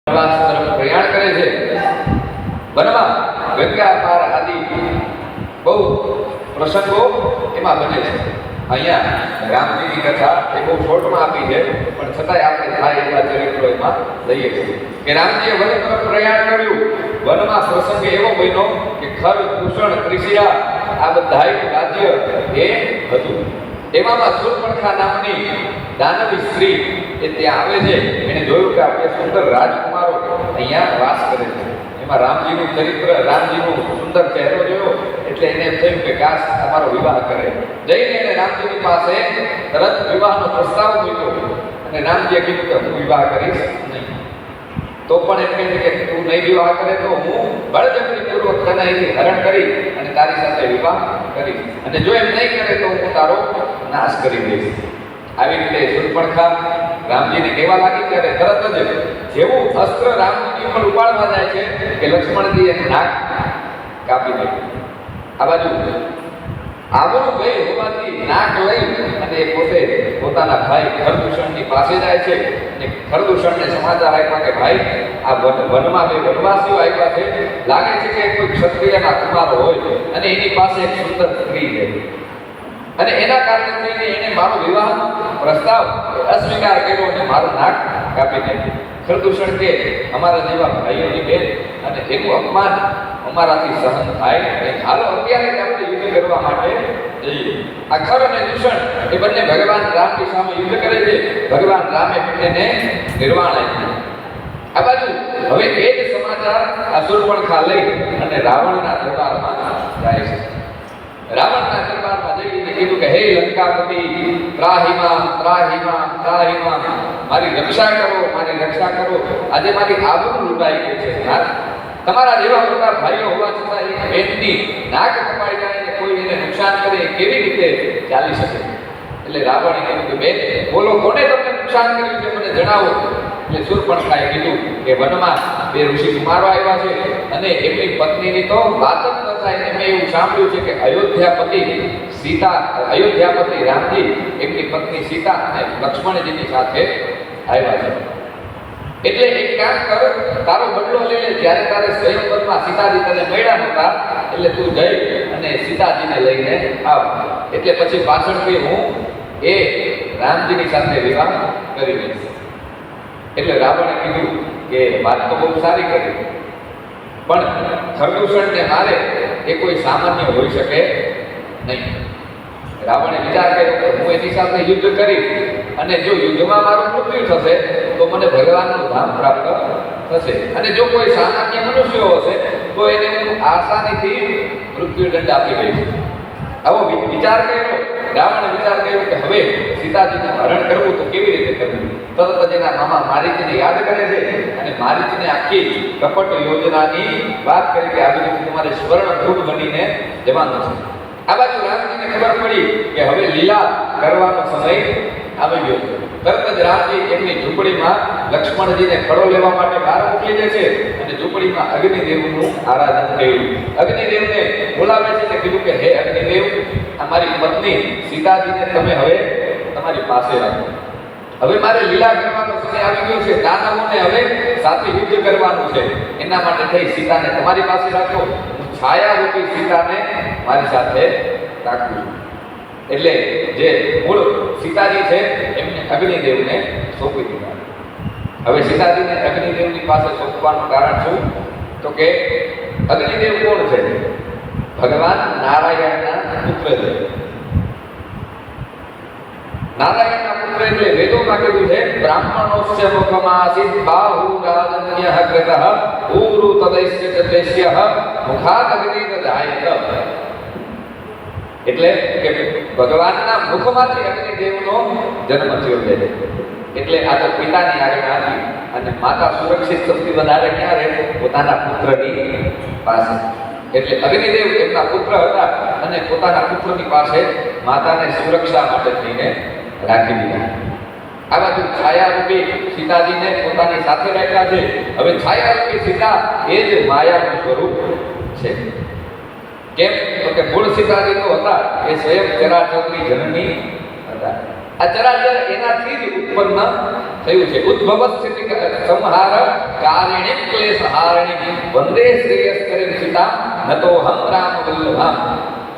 પ્રવાસ તરફ પ્રયાણ કરે છે. વનમાં ગંગા પાર આદિ બહુ પ્રસંગો એમાં બને છે. અહીંયા રામજીની કથા એ બહુ શોર્ટમાં આપી છે, પણ છતાંય આપણે થાય એવા ચરિત્રો એમાં લઈએ છીએ કે રામજીએ વન તરફ પ્રયાણ કર્યું. વનમાં પ્રસંગ એવો બન્યો કે ખર, દૂષણ, ત્રિશિયા આ બધાયનું રાજ્ય એ હતું. એવામાં શૂર્પણખા નામની દાનવી સ્ત્રી એ ત્યાં આવે છે. એને જોયું કે આપણે સુંદર રાજકુમારો અહીંયા વાસ કરે છે. એમાં રામજીનું ચરિત્ર, રામજીનો સુંદર ચહેરો જોયો એટલે એને એમ થયું કે કાશ અમારો વિવાહ કરે. જઈને એને રામજીની પાસે તરત વિવાહનો પ્રસ્તાવ મૂક્યો અને રામજીએ કીધું કે હું વિવાહ કરીશ નહીં. તો પણ એમ કહે છે કે તું નહીં વિવાહ કરે તો હું બળજબરીપૂર્વક તને અહીંથી હરણ કરી અને તારી સાથે વિવાહ કરીશ, અને જો એમ નહીં કરે તો હું તારો નાશ કરી દઈશ. આવી રીતે શૂર્પણખા રામજીને કહેવા લાગી ત્યારે તરત જ જેવું અસ્ત્ર રામજી ઉપર ઉપાડવા જાય છે કે લક્ષ્મણજી એને નાક કાપી નાખ્યું. આ બાજુ આબરૂ ગઈ હોવાથી નાક લઈ અને પોતે પોતાના ભાઈ ખરદૂષણની પાસે જાય છે અને ખરદૂષણને સમાચાર આપ્યા કે ભાઈ આ વનમાં બે વનવાસીઓ આવ્યા છે, લાગે છે કે કોઈ ક્ષત્રિયના કુમારો હોય અને એની પાસે એક સુંદર સ્ત્રી છે અને એના કારણે થઈને એને મારો વિવાહનો પ્રસ્તાવ અસ્વીકાર કર્યો અને મારું નાક કાપી નાખ્યું. ખરદૂષણ કે અમારા જેવા ભાઈઓની બેન અને એનું અપમાન અમારાથી સહન થાય નહીં. હાલો અત્યારે આપણે યુદ્ધ કરવા માટે જઈએ. આ ખર અને દૂષણ એ બંને ભગવાન રામની સામે યુદ્ધ કરે છે. ભગવાન રામે બંનેને નિર્વાણ આપ્યું. આ બાજુ હવે એ જ સમાચાર આ શૂર્પણખા લઈ અને રાવણના દરબારમાં જાય છે. રાવણના દરબારમાં જઈને કીધું કે હે લંકાપતિ, ત્રાહિમામ ત્રાહિમામ ત્રાહિમામ, મારી રક્ષા કરો, મારી રક્ષા કરો. આજે મારી આબરૂ લૂંટાઈ ગઈ છે. તમારા જેવા મોટા ભાઈઓ હોવા છતાં એક બેનની નાક કપાઈ જાય અને કોઈ એને નુકસાન કરે કેવી રીતે ચાલી શકે? એટલે રાવણે કીધું કે બેન બોલો, કોને તમને નુકસાન કર્યું છે મને જણાવો. એટલે શૂર્પણખાએ કીધું કે વનમાં બે ઋષિ કુમારો આવ્યા છે અને એમની પત્નીની તો વાત જ ન થાય. મેં એવું સાંભળ્યું છે કે અયોધ્યાપતિ રામજી એમની પત્ની સીતા અને લક્ષ્મણજીની સાથે આવ્યા છે. એટલે એક કામ કર, તારો બદલો લઈ લે. જ્યારે તારે સ્વયંવરમાં સીતાજી તને મળ્યા નહોતા એટલે તું જઈ અને સીતાજીને લઈને આવ. એટલે પછી પાછળથી હું એ રામજીની સાથે વિવાહ કરી લઈશ. એટલે રાવણે કીધું કે વાત તો બહુ સારી કરી, પણ ખરદૂષણને મારે એ કોઈ સામાન્ય હોઈ શકે નહીં. રાવણે વિચાર કર્યો કે હું એની સાથે યુદ્ધ કરીશ અને જો યુદ્ધમાં મારું મૃત્યુ થશે તો મને ભગવાનનું ધામ પ્રાપ્ત થશે, અને જો કોઈ સામાન્ય મનુષ્યો હશે તો એને હું આસાનીથી મૃત્યુદંડ આપી દઈશ. આવો વિચાર કર્યો રાવણે. વિચાર કર્યો કે હવે સીતાજીનું હરણ કરવું તો કેવી રીતે કરવું. તરત જ એના મામા મારીચને યાદ કરે છે અને મારીચને આખી કપટ યોજનાની વાત કરી કે આવી રીતે તમારે સ્વર્ણભૂત બનીને જવાનું છે. આ બાજુ રામજીને ખબર પડી કે હવે લીલા કરવાનો સમય આવી ગયો છે. તરત જ રામજી એમની ઝૂંપડીમાં લક્ષ્મણજીને ખડો લેવા માટે બહાર મોકલી દે છે અને ઝૂંપડીમાં અગ્નિદેવનું આરાધન કર્યું. અગ્નિદેવને બોલાવે છે અને કીધું કે હે અગ્નિદેવ, અમારી પત્ની સીતાજીને તમે હવે તમારી પાસે રાખો. હવે મારે લીલા કરવાનો સમય આવી ગયો છે. દાનવોને હવે સાથે યુદ્ધ કરવાનું છે. એના માટે થઈ સીતાને તમારી પાસે રાખો. હું છાયારૂપી સીતાને મારી સાથે રાખું છું. એટલે જે મૂળ સીતાજી છે એમને અગ્નિદેવને સોંપી દીધા. હવે સીતાજીને અગ્નિદેવની પાસે સોંપવાનું કારણ શું? તો કે અગ્નિદેવ કોણ છે? ભગવાન નારાયણના પુત્ર છે. નારાયણના પુત્ર એટલે વેદોમાં કીધું છે બ્રાહ્મણોસ્ય મુખમાસિત બાહુ રાજન્યઃ કૃતઃ ઊરુ તદૈસ્ય ચતૈસ્યઃ મુખાદ અગ્નિદધાયત. એટલે કે ભગવાનના મુખમાંથી અગ્નિદેવનો જન્મ થયો છે. એટલે આ તો પિતાની આજ્ઞા હતી અને માતા સુરક્ષિત સૌથી વધારે ક્યાં રહે? પોતાના પુત્રની પાસે. એટલે અગ્નિદેવ એમના પુત્ર હતા અને પોતાના પુત્રની પાસે માતાને સુરક્ષા માટે થઈને રાખી દીધા. આ બાજુ છાયારૂપી સીતાજીને પોતાની સાથે રાખ્યા છે. હવે છાયારૂપી સીતા એ જ માયાનું સ્વરૂપ છે. કેમ? તો કે મૂળ સીતાજી તો હતા એ સ્વયં ચરાચરની જનની હતા. આ ચરાચર એનાથી જ ઉત્પન્ન થયું છે. ઉદ્ભવ સ્થિતિ સંહાર કારિણી ક્લેશ હારિણી વંદે શ્રેયસ્કરી સીતા નતો હમ રામ વલ્લભામ.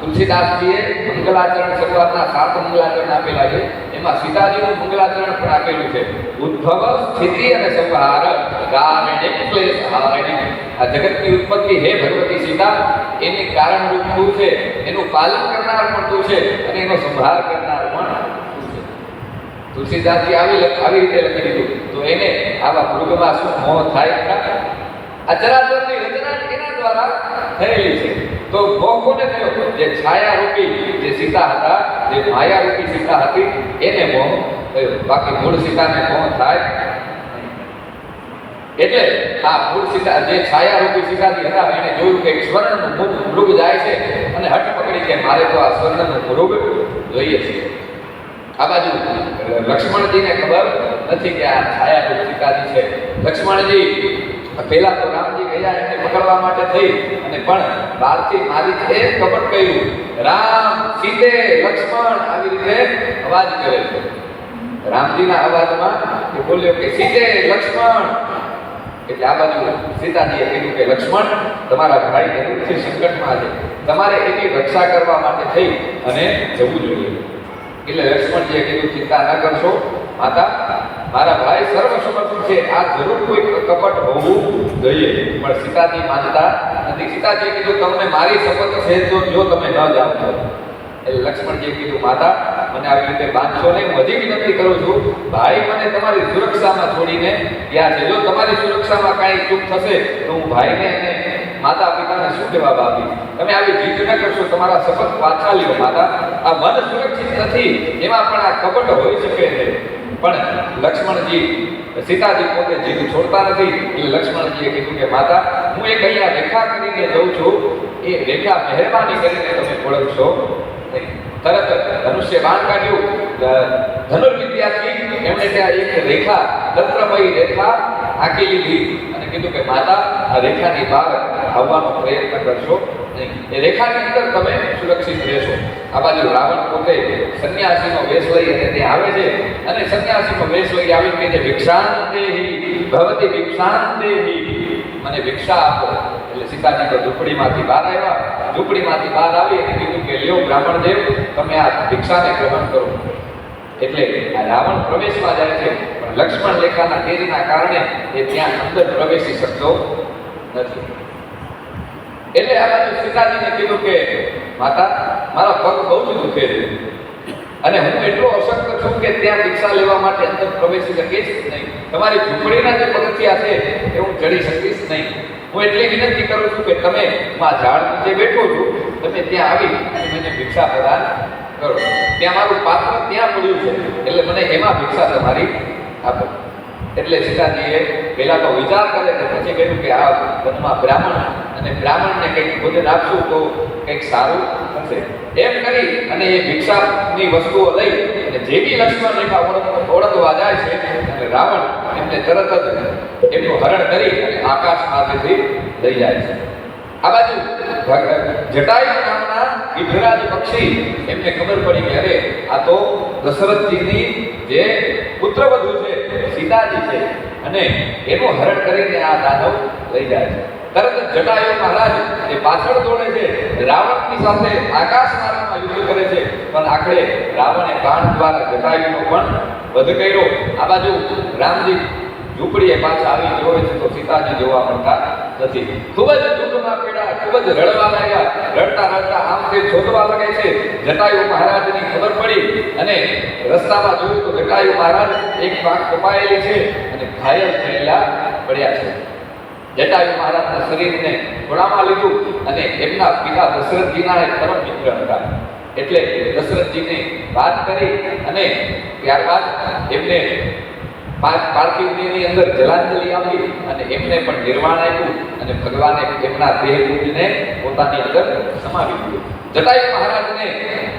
તુલસીદાસજીએ મંગલાચરણ શરૂઆતના 7 મંગલાચરણ આપેલા છે. એમાં સીતાજીનું મંગલાચરણ પણ આપેલું છે. ઉદ્ભવ સ્થિતિ અને સંહાર કારિણી ક્લેશ હારિણી. આ જગતની ઉત્પત્તિ હે ભગવતી સીતા, એની કારણરૂપ તું છે, એનું પાલન કરનાર પણ તું છે અને એનો સંહાર કરનાર પણ તું છે. તુલસીદાસજી આવી રીતે લખી દીધું તો એને આવા મૃગમાં શું મોહ થાય? આ ચરાચરની રચના એના દ્વારા થયેલી છે. તો મોહ કોને થયો? જે છાયા રૂપી જે સીતા હતા, જે માયા રૂપી સીતા હતી, એને મોહ થયો. બાકી મૂળ સીતાને મોહ થાય. એટલે આ મૂળ સીતા જે છાયા રૂપી સીતાજી હતા, એને જોયું કે સ્વર્ણનું મૃગ જાય છે અને હઠ પકડી કે મારે તો આ સ્વર્ણનું મૃગ જોઈએ છે. આ બાજુ લક્ષ્મણજીને ખબર નથી કે આ છાયા રૂપ સીતાજી છે. લક્ષ્મણજી પહેલા તો રામજી ગયા એને પકડવા માટે થઈ અને પણ બહારથી મારી એ કપટ કહ્યું, રામ સીતે લક્ષ્મણ, આવી રીતે અવાજ કરે છે. રામજીના અવાજમાં એ બોલ્યો કે સીતે લક્ષ્મણ. એટલે આ બાજુ સીતાજીએ કીધું કે લક્ષ્મણ, તમારા ભાઈ જરૂરથી સંકટમાં છે, તમારે એની રક્ષા કરવા માટે થઈ અને જવું જોઈએ. એટલે લક્ષ્મણજીએ કીધું ચિંતા ન કરશો માતા, મારા ભાઈ સર્વસમર્થ છે, આ જરૂર કોઈ કપટ હોવું જોઈએ. પણ સીતાજી માનતા નથી. સીતાજીએ કીધું તમને મારી શપથ છે જો તમે ન જાઓ તો. એટલે લક્ષ્મણજીએ કીધું માતા, મને આવી રીતે બાંધશો નહીં, હું હજી વિનંતી કરું છું, ભાઈ મને તમારી સુરક્ષામાં છોડીને ગયા છે. જો તમારી સુરક્ષામાં કાંઈ ચૂક થશે તો હું ભાઈને અને માતા પિતાને શું જવાબ આપીશ? તમે આવી જીદ ન કરશો, તમારા શપથ પાછા લ્યો માતા. આ મન સુરક્ષિત નથી, એમાં પણ આ કપટ હોઈ શકે છે. પણ લક્ષ્મણજી, સીતાજી પોતે જીદ છોડતા નથી. એટલે લક્ષ્મણજીએ કીધું કે માતા, હું એક અહીંયા રેખા કરીને જઉં છું, એ રેખા મહેરબાની કરીને તમે ઓળખશો નહીં. તરત ધનુષ્ય બાણ કાઢ્યું, ધનુર્વિદ્યાથી એમણે ત્યાં એક રેખા, તંત્રમયી રેખા આંકી લીધી અને કીધું કે માતા, આ રેખાની બહાર આવવાનો પ્રયત્ન કરશો નહીં, એ રેખાની અંદર તમે સુરક્ષિત રહેશો. આ બાજુ રાવણ પોતે સંન્યાસીનો વેશ લઈ અને ત્યાં આવે છે અને સંન્યાસીનો વેશ લઈ આવીને કહે છે, ભિક્ષાંતેહિ ભવતી ભિક્ષાંતેહિ, મને ભિક્ષા આપો. એટલે સીતાજી તો ઝૂંપડીમાંથી બહાર આવ્યા. ઝૂંપડીમાંથી બહાર આવી અને કીધું કે લ્યો બ્રાહ્મણ દેવ, તમે આ ભિક્ષાને ગ્રહણ કરો. એટલે આ રાવણ પ્રવેશમાં જાય છે, પણ લક્ષ્મણ રેખાના તેજના કારણે એ ત્યાં અંદર પ્રવેશી શકતો નથી. એટલે આ બાજુ સીતાજીને કીધું કે માતા, મારા પગ બહુ જ દુખે છે અને હું એટલો અશક્ત છું કે ત્યાં ભિક્ષા લેવા માટે અંદર પ્રવેશી શકીશ નહીં. તમારી ઝૂંપડીના જે પગથિયા છે એ હું ચડી શકીશ નહીં. હું એટલી વિનંતી કરું છું કે તમે આ ઝાડ નીચે બેઠો છું, તમે ત્યાં આવી અને મને ભિક્ષા પ્રદાન કરો. ત્યાં મારું પાત્ર ત્યાં પડ્યું છે, એટલે મને એમાં ભિક્ષા તમારી આપો. એટલે સીતાજીએ પહેલા તો વિચાર કરે કે પછી કહ્યું કે આ વનમાં બ્રાહ્મણ અને બ્રાહ્મણને કંઈક ભોજન આપશું તો કંઈક સારું થશે. એમ કરી અને એ ભિક્ષાની વસ્તુઓ લઈ અને જે બી લક્ષ્મણ રેખા ઓળંગવા જાય છે અને રાવણ એમને તરત જ એમનું હરણ કરી અને આકાશ માર્ગેથી લઈ જાય છે. આ બાજુ જટાયુ નામના ગિધરાજ પક્ષી, એમને ખબર પડી કે અરે આ તો દશરથજીની જે પુત્રવધુ છે, સીતાજી છે, અને એનું હરણ કરીને આ દાનવ લઈ જાય છે. તરત જટાયુ મહારાજ એ પાછળ દોડે છે, રાવણની સાથે આકાશ માર્ગમાં યુદ્ધ કરે છે, પણ આખરે રાવણે બાણ દ્વારા જટાયુનો પણ વધ કર્યો. આ બાજુ રામજી ઝૂંપડીએ પાછા આવી જોવે છે તો સીતાજી જોવા મળતા નથી. ખૂબ જ દુઃખમાં પીડા, ખૂબ જ રડવા લાગ્યા. રડતા રડતા આમ તે શોધવા લાગે છે. જટાયુ મહારાજની ખબર પડી અને રસ્તામાં જોયું તો જટાયુ મહારાજ એક પાંખ કપાયેલી છે અને ઘાયલ થયેલા પડ્યા છે. જટાયુ મહારાજના શરીરને ઘોડામાં લીધું અને એમના પિતા દશરથજીના એક પરમ મિત્ર હતા. એટલે દશરથજીને વાત કરી અને ત્યારબાદ એમને પાર્થિવ દેહની અંદર જલાંજલિ આપી અને એમને પણ નિર્વાણ આપ્યું અને ભગવાને એમના દેહને પોતાની અંદર સમાવી દીધું. જટાયુ મહારાજને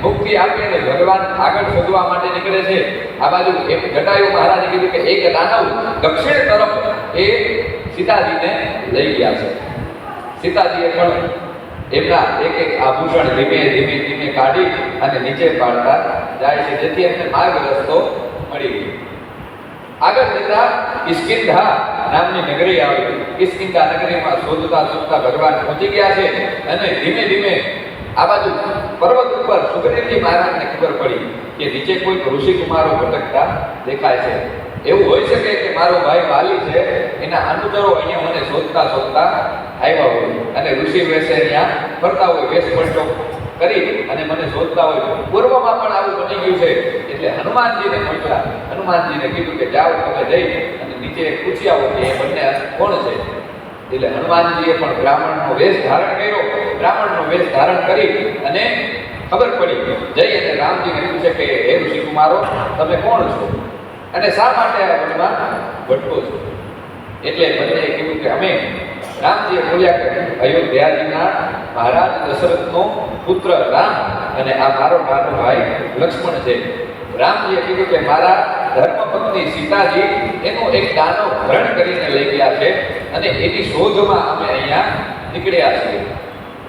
મુક્તિ આપી અને ભગવાન આગળ શોધવા માટે નીકળે છે. આ બાજુ એમ જટાયુ મહારાજે કીધું કે એક દાનવ દક્ષિણ તરફ એ સીતાજીને લઈ ગયા છે. સીતાજીએ પણ એમના એક એક આભૂષણ ધીમે ધીમે ધીમે કાઢી અને નીચે પાડતા જાય છે, જેથી એમને માર્ગ રસ્તો મળી ગયો. આગળ જતા કિષ્કિંધા નામની નગરી આવી. કિષ્કિંધા નગરીમાં શોધતા શોધતા ભગવાન પહોંચી ગયા છે અને ધીમે ધીમે આ બાજુ પર્વત ઉપર સુગ્રીવજી મહારાજને ખબર પડી કે નીચે કોઈ ઋષિ કુમારો ભટકતા દેખાય છે. એવું હોઈ શકે કે મારો ભાઈ વાલી છે, એના અનુચરો અહીંયા મને શોધતા શોધતા આવ્યા હોય અને ઋષિ વેશે અહીંયા ફરતા હોય, વેશ પલટો કરી અને મને શોધતા હોય. પૂર્વમાં પણ આવું બની ગયું છે. એટલે હનુમાનજીને મળ્યા. હનુમાનજીને કીધું કે જાઓ તમે જઈ અને નીચે પૂછી આવો કે એ બંને કોણ છે. એટલે હનુમાનજીએ પણ બ્રાહ્મણનો વેશ ધારણ કર્યો. બ્રાહ્મણનો વેશ ધારણ કરી અને ખબર પડી જઈ અને રામજીને પૂછે કે હે ઋષિ કુમારો, તમે કોણ છો અને શા માટે આ વનમાં ભટકો છો? એટલે બંને કીધું કે અમે, રામજીએ બોલ્યા કે અયોધ્યાજીના મહારાજ દશરથનો પુત્ર રામ અને આ મારો નાનો ભાઈ લક્ષ્મણ છે. રામજીએ કીધું કે મારા ધર્મપત્ની સીતાજી એનું એક દાનવ હરણ કરીને લઈ ગયા છે અને એની શોધમાં અમે અહીંયા નીકળ્યા છીએ.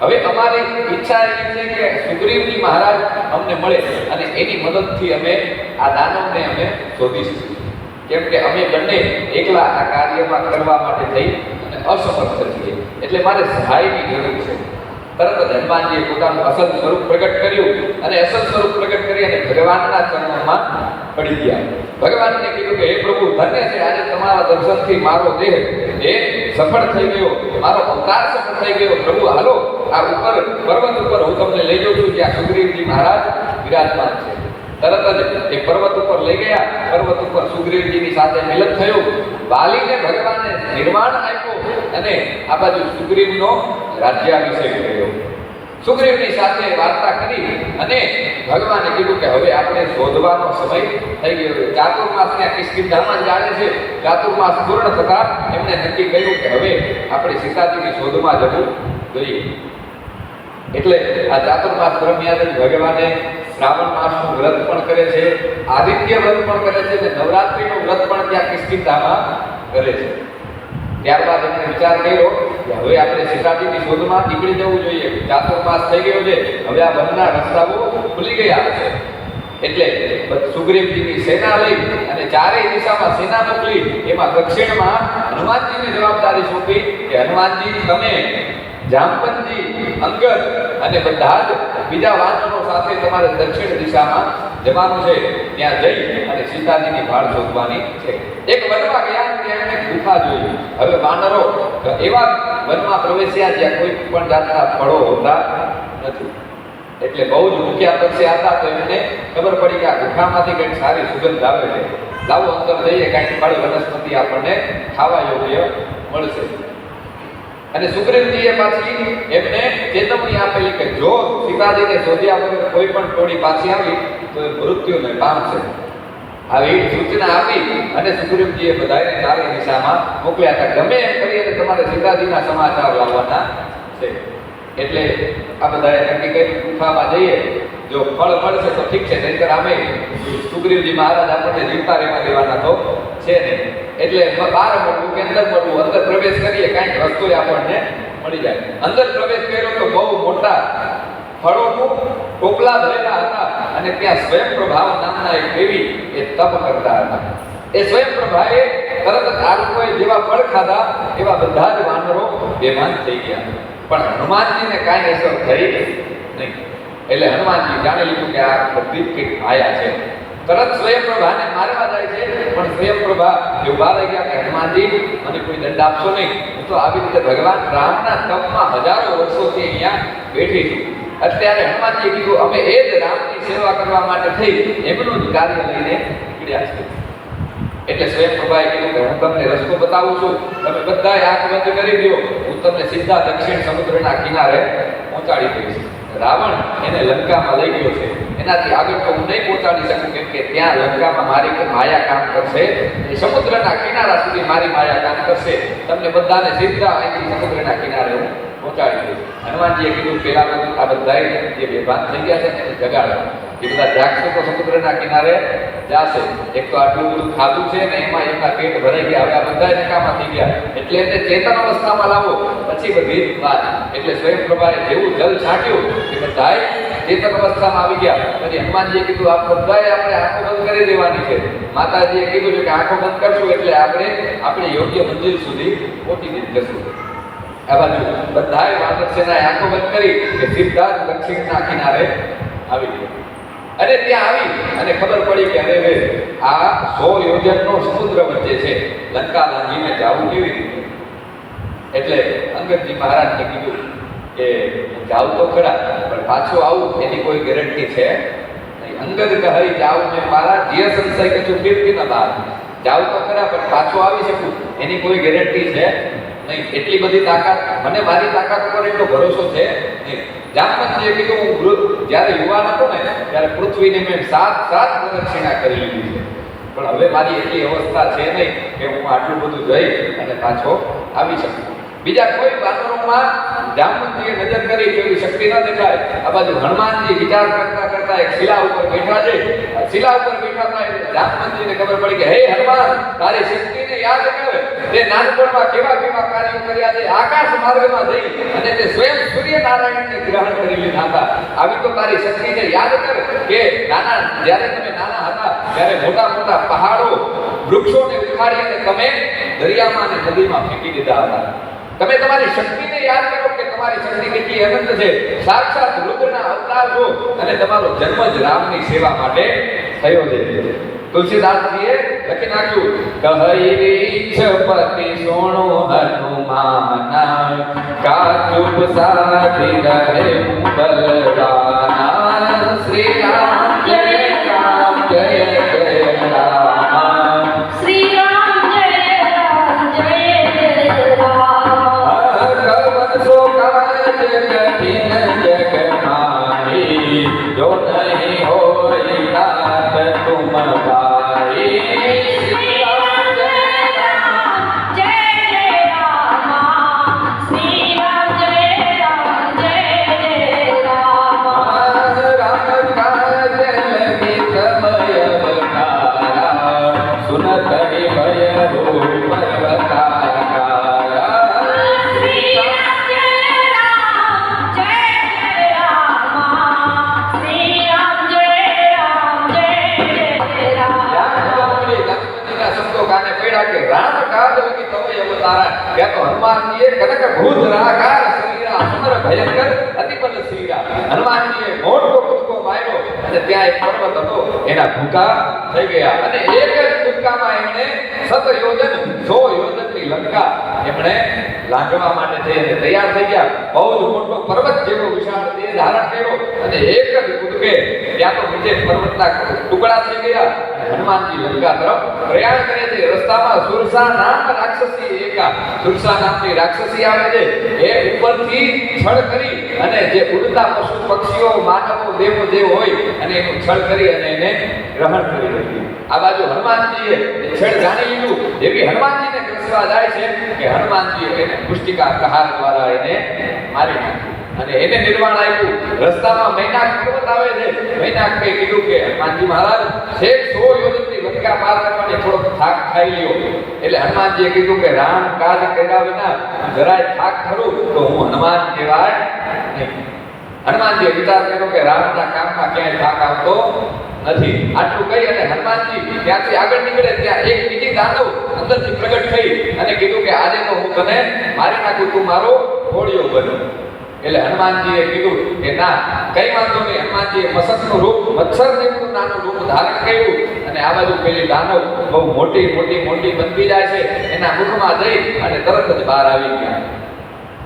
હવે અમારી ઈચ્છા એવી છે કે સુગ્રીવજી મહારાજ અમને મળે અને એની મદદથી અમે આ દાનવને અમે શોધીશું. કેમ કે અમે બંને એકલા આ કાર્યમાં કરવા માટે થઈ અને અસમર્થ છીએ. એટલે મારે સહાયની જરૂર છે. તરત જ હનુમાનજીએ પોતાનું અસલ સ્વરૂપ પ્રગટ કર્યું અને અસલ સ્વરૂપ પ્રગટ કરી અને ભગવાનના ચરણોમાં પડી ગયા. ભગવાનને કીધું કે હે પ્રભુ, ધન્ય છે આજે તમારા દર્શનથી મારો દેહ એ સફળ થઈ ગયો, મારો અવતાર સફળ થઈ ગયો. પ્રભુ હાલો આ ઉપર પર્વત ઉપર હું તમને લઈ જાઉં છું જ્યાં સુગ્રીવજી મહારાજ વિરાજમાન છે. તરત જ એ પર્વત ઉપર લઈ ગયા. પર્વત ઉપર સુગ્રીવજીની સાથે મિલન થયું. વાલીને ભગવાને નિર્વાણ આપ્યો અને આ બાજુ સુગ્રીવનો રાજ્યાભિષેક કર્યો. સુગ્રીવની સાથે વાર્તા કરી અને ભગવાને કીધું કે હવે આપણે શોધવાનો સમય થઈ ગયો છે. ચાતુર્માસ ત્યાં કિષ્કિંધામાં જ ચાલે છે. ચાતુર્માસ પૂર્ણ થતા એમને નક્કી કર્યું કે હવે આપણે સીતાજીની શોધમાં જવું જોઈએ. એટલે આ ચાતુર્માસ દરમિયાન જ ભગવાને શ્રાવણ માસનું વ્રત પણ કરે છે, આદિત્ય વ્રત પણ કરે છે અને નવરાત્રિનું વ્રત પણ ત્યાં કિષ્કિંધામાં કરે છે. ત્યારબાદ એમણે વિચાર કર્યો કે હવે આપણે સીતાજીની શોધમાં નીકળી જવું જોઈએ. ચાતુર્માસ થઈ ગયો છે, હવે આ વનના રસ્તાઓ ખુલી ગયા છે. એટલે સુગ્રીવજીની સેના લઈ અને ચારેય દિશામાં સેના મોકલી. એમાં દક્ષિણમાં હનુમાનજીની જવાબદારી સોંપી કે હનુમાનજી તમે જામવંતજી, અંગદ અને બધા જ બીજા વાનરો સાથે તમારે દક્ષિણ દિશામાં જવાનું છે. ત્યાં જઈ અને સીતાજીની ભાળ શોધવાની છે. એક વનમાં ગયા ત્યાં એમણે ગુફા જોઈ. હવે વાનરો એવા વનમાં પ્રવેશ્યા જ્યાં કોઈ પણ જાતના ફળો હોતા નથી. એટલે બહુ જ ભૂખ્યા તરસ્યા હતા. તો એમને ખબર પડી કે આ ગુફામાંથી કંઈક સારી સુગંધ આવે છે, લાવો અંદર જઈએ, કાંઈક ફળ વનસ્પતિ આપણને ખાવા યોગ્ય મળશે. અને સુગ્રીવજીએ પાછી એમને ચેતવણી આપેલી કે જો સીતાજીને શોધ્યા વગર કોઈ પણ ટોળી પાછી આવી તો એ મૃત્યુને પામશે. આવી સૂચના આપી અને સુગ્રીવજીએ બધાને ચારે દિશામાં મોકલ્યા હતા. ગમે એમ કરી અને તમારે સીતાજીના સમાચાર લાવવાના છે. એટલે આ બધાએ નક્કી કરી ગુફામાં જઈએ, જો ફળ મળશે તો ઠીક છે, નહીંતર આમે સુગ્રીવજી મહારાજ આપણને જીવતા રહેવા દેવાના તો છે નહીં. એટલે બહાર મળવું કે અંદર મળવું, અંદર પ્રવેશ કરીએ કાંઈક રસ્તો આપણને મળી જાય. અંદર પ્રવેશ કર્યો તો બહુ મોટા ફળોનું ટોપલા ભરેલા હતા અને ત્યાં સ્વયંપ્રભાવ નામના એક દેવી એ તપ કરતા હતા. એ સ્વયંપ્રભાએ તરત જ આ લોકોએ જેવા ફળ ખાધા એવા બધા જ વાનરો બેભાન થઈ ગયા. પણ હનુમાનજીને કાંઈ અસર થઈ નહીં. એટલે હનુમાનજી જાણી લીધું કે આ બધી કંઈક માયા છે. તરત સ્વયંપ્રભાને મારવા જાય છે, પણ સ્વયંપ્રભા ઉભા રહી ગયા કે હનુમાનજી મને કોઈ દંડ આપશો નહીં. હું તો આવી રીતે ભગવાન રામના તપમાં હજારો વર્ષોથી અહીંયા બેઠી છું. અત્યારે હનુમાનજીએ કીધું અમે એ જ રામની સેવા કરવા માટે થઈ એમનું જ કાર્ય લઈને નીકળ્યા છે. એટલે સ્વયંપ્રભાએ કીધું કે હું તમને રસ્તો બતાવું છું, તમે બધાએ આંખ બંધ કરી દો, હું તમને સીધા દક્ષિણ સમુદ્રના કિનારે પહોંચાડી દઈશ. રાવણ એને લંકામાં લઈ ગયો છે. એનાથી આગળ તો હું નહીં પહોંચાડી શકું, કેમ કે ત્યાં લંકામાં મારી માયા કામ કરશે. સમુદ્રના કિનારા સુધી મારી માયા કામ કરશે. તમને બધાને સીધા અહીંથી સમુદ્રના કિનારે હું પહોંચાડી દઈશ. હનુમાનજીએ કીધું પેલા આ બધાએ જે બેભાન થઈ ગયા છે એને જગાડો. એ બધા જાગશે તો સમુદ્રના કિનારે જાશે. એક તો આટલું બધું ખાધું છે ને એમાં એમના પેટ ભરાઈ ગયા. હવે આ બધા નકામા થઈ ગયા. એટલે એને ચેતન અવસ્થામાં લાવો પછી બધી વાત. એટલે સ્વયંપ્રભાએ જેવું જલ છાંટ્યું કે બધાએ ચેતન અવસ્થામાં આવી ગયા. પછી હનુમાનજીએ કીધું આ બધાએ આપણે આંખો બંધ કરી દેવાની છે. માતાજીએ કીધું છે કે આંખો બંધ કરશું એટલે આપણે આપણી યોગ્ય મંજિલ સુધી પહોંચી જશું. આ બાજુ બધાએ વાનરસેનાએ આંખો બંધ કરી કે સીધા જ દક્ષિણના કિનારે આવી ગયા. અને ત્યાં આવી અને ખબર પડી કે અરે રે આ 100 યોજનનો સમુદ્ર વચ્ચે છે, લંકા લાંઘીને જવું કેવી રીતે? એટલે અંગદજી મહારાજને કીધું કે જાવ તો ખરા પણ પાછો આવું એની કોઈ ગેરંટી છે નહીં. અંગદ કહી જાઉં મેં મારા જે સંશય કશું કીર્તિ ન બાદ, જાવ તો ખરા પણ પાછો આવી શકું એની કોઈ ગેરંટી છે નહીં. એટલી બધી તાકાત મને મારી તાકાત ઉપર એટલો ભરોસો છે નહીં. જામવંતજીએ કીધું હું જ્યારે યુવાન હતો ને ત્યારે પૃથ્વીને મેં 7 પ્રદક્ષિણા કરી લીધી છે, પણ હવે મારી એટલી અવસ્થા છે નહીં કે હું આટલું બધું જઈ અને પાછો આવી શકું. બીજા કોઈ વાનરોમાં જામવંતજીએ નજર કરી કેવી શક્તિ ન દેખાય. આ બાજુ હનુમાનજી વિચાર કરતા કરતા એક શિલા ઉપર બેઠા છે. શિલા ઉપર બેઠા હતા એટલે જામવંતજીને ખબર પડી કે હે હનુમાન, તારી શક્તિને યાદ કર. તે નાનપણમાં કેવા કેવા કાર્યો કર્યા છે, આકાશ માર્ગમાં જઈ અને તે સ્વયં સૂર્યનારાયણને ગ્રહણ કરી લીધા હતા. આવી તો તારી શક્તિને યાદ કર કે જ્યારે તમે નાના હતા ત્યારે મોટા મોટા પહાડો વૃક્ષોને ઉખાડીને તમે દરિયામાં અને નદીમાં ફેંકી દીધા હતા. તમે તમારી શક્તિને યાદ કરો કે તમારી શક્તિ કેટલી અનંત છે. સાક્ષાત રુદ્રના અવતાર છો અને તમારો જન્મ જ રામની સેવા માટે થયો છે. તુલસીદાસજીએ લખી નાખ્યું કહી રીછપતિ સોણો હનુમાન, કાચુપ સાધી રહે બલવાના. શ્રી રામ જય રામ જય જય રામ, શ્રી રામ જય રામ જય જય રામ. કવસો કાજ કઠિન જગ માહી, જો નહીં હોય નાથ તુમ ભાઈ. શ્રી રામ જય રામ જય જય રામ, શ્રી રામ જય રામ જય જય રામ. રામ કાજ લગી સમય અવતારા, સુનત ભય રૂપ પર્વતાકારા. શ્રી રામ જય રામ જય જય રામ, શ્રી રામ જય રામ જય જય રામ. શબ્દો કાને પડ્યા કે રામ કાજ લગી સમય અવતારા. ત્યાં તો હનુમાનજીએ કનક ભૂત રાકાર શરીરા સમર ભયંકર અતિબલ શરીરા. હનુમાનજીએ મોટો કૂદકો માર્યો અને ત્યાં એક પર્વત હતો, એના ભૂકા થઈ ગયા અને એક જ કૂદકામાં એમણે 7 યોજન 100 યોજનની લંકા એમણે લાંઘવા માટે થઈ અને તૈયાર થઈ ગયા. બહુ જ મોટો પર્વત જેવો વિશાળ દેહ ધારણ કર્યો અને એક જ કૂદકે ત્યાં તો નીચે પર્વતના ટુકડા થઈ ગયા. હનુમાનજી લંકા તરફ પ્રયાણ કરે છે. રસ્તામાં સુરસા નામ રાક્ષસી એકા, સુરસા નામની રાક્ષસી આવે છે. એ ઉપરથી છળ કરી અને જે ઉડતા પશુ પક્ષીઓ માનવો દેવો જે હોય અને એનું છળ કરી અને એને ગ્રહણ કરી લીધું. આ બાજુ હનુમાનજીએ છળ જાણી લીધું. એવી હનુમાનજીને ગ્રસવા જાય છે કે હનુમાનજી એને પુષ્ટિકા પ્રહાર દ્વારા એને મારી નાખ્યું અને એને નિર્વાણ આપ્યું. રસ્તામાં મૈનાક પર્વત આવે છે. મૈનાકે કીધું કે હનુમાનજી મહારાજ છેક 100 યોજનની લંકા પાર કરવાની થોડોક થાક ખાઈ લ્યો. એટલે હનુમાનજીએ કીધું કે રામ કાજ કર્યા વિના જરાય થાક ખરું તો હું હનુમાન કહેવાય નહીં. હનુમાનજીએ વિચાર કર્યો કે રામના કામમાં ક્યાંય થાક આવતો નથી. આટલું કહી અને હનુમાનજી ત્યાંથી આગળ નીકળે ત્યાં એક બીજી દાનવ અંદરથી પ્રગટ થઈ અને કીધું કે આજે તો હું તને મારી નાખું, તું મારો ઘોડિયો બનો. એટલે હનુમાનજીએ કીધું કે ના કઈ વાંધો નહીં. હનુમાનજીએ મસકનું રૂપ, મચ્છર જેવું નાનું રૂપ ધારણ કર્યું અને આ બાજુ પેલી દાનવ બહુ મોટી મોટી મોટી બનતી જાય છે. એના મુખમાં જઈ અને તરત જ બહાર આવી ગયા.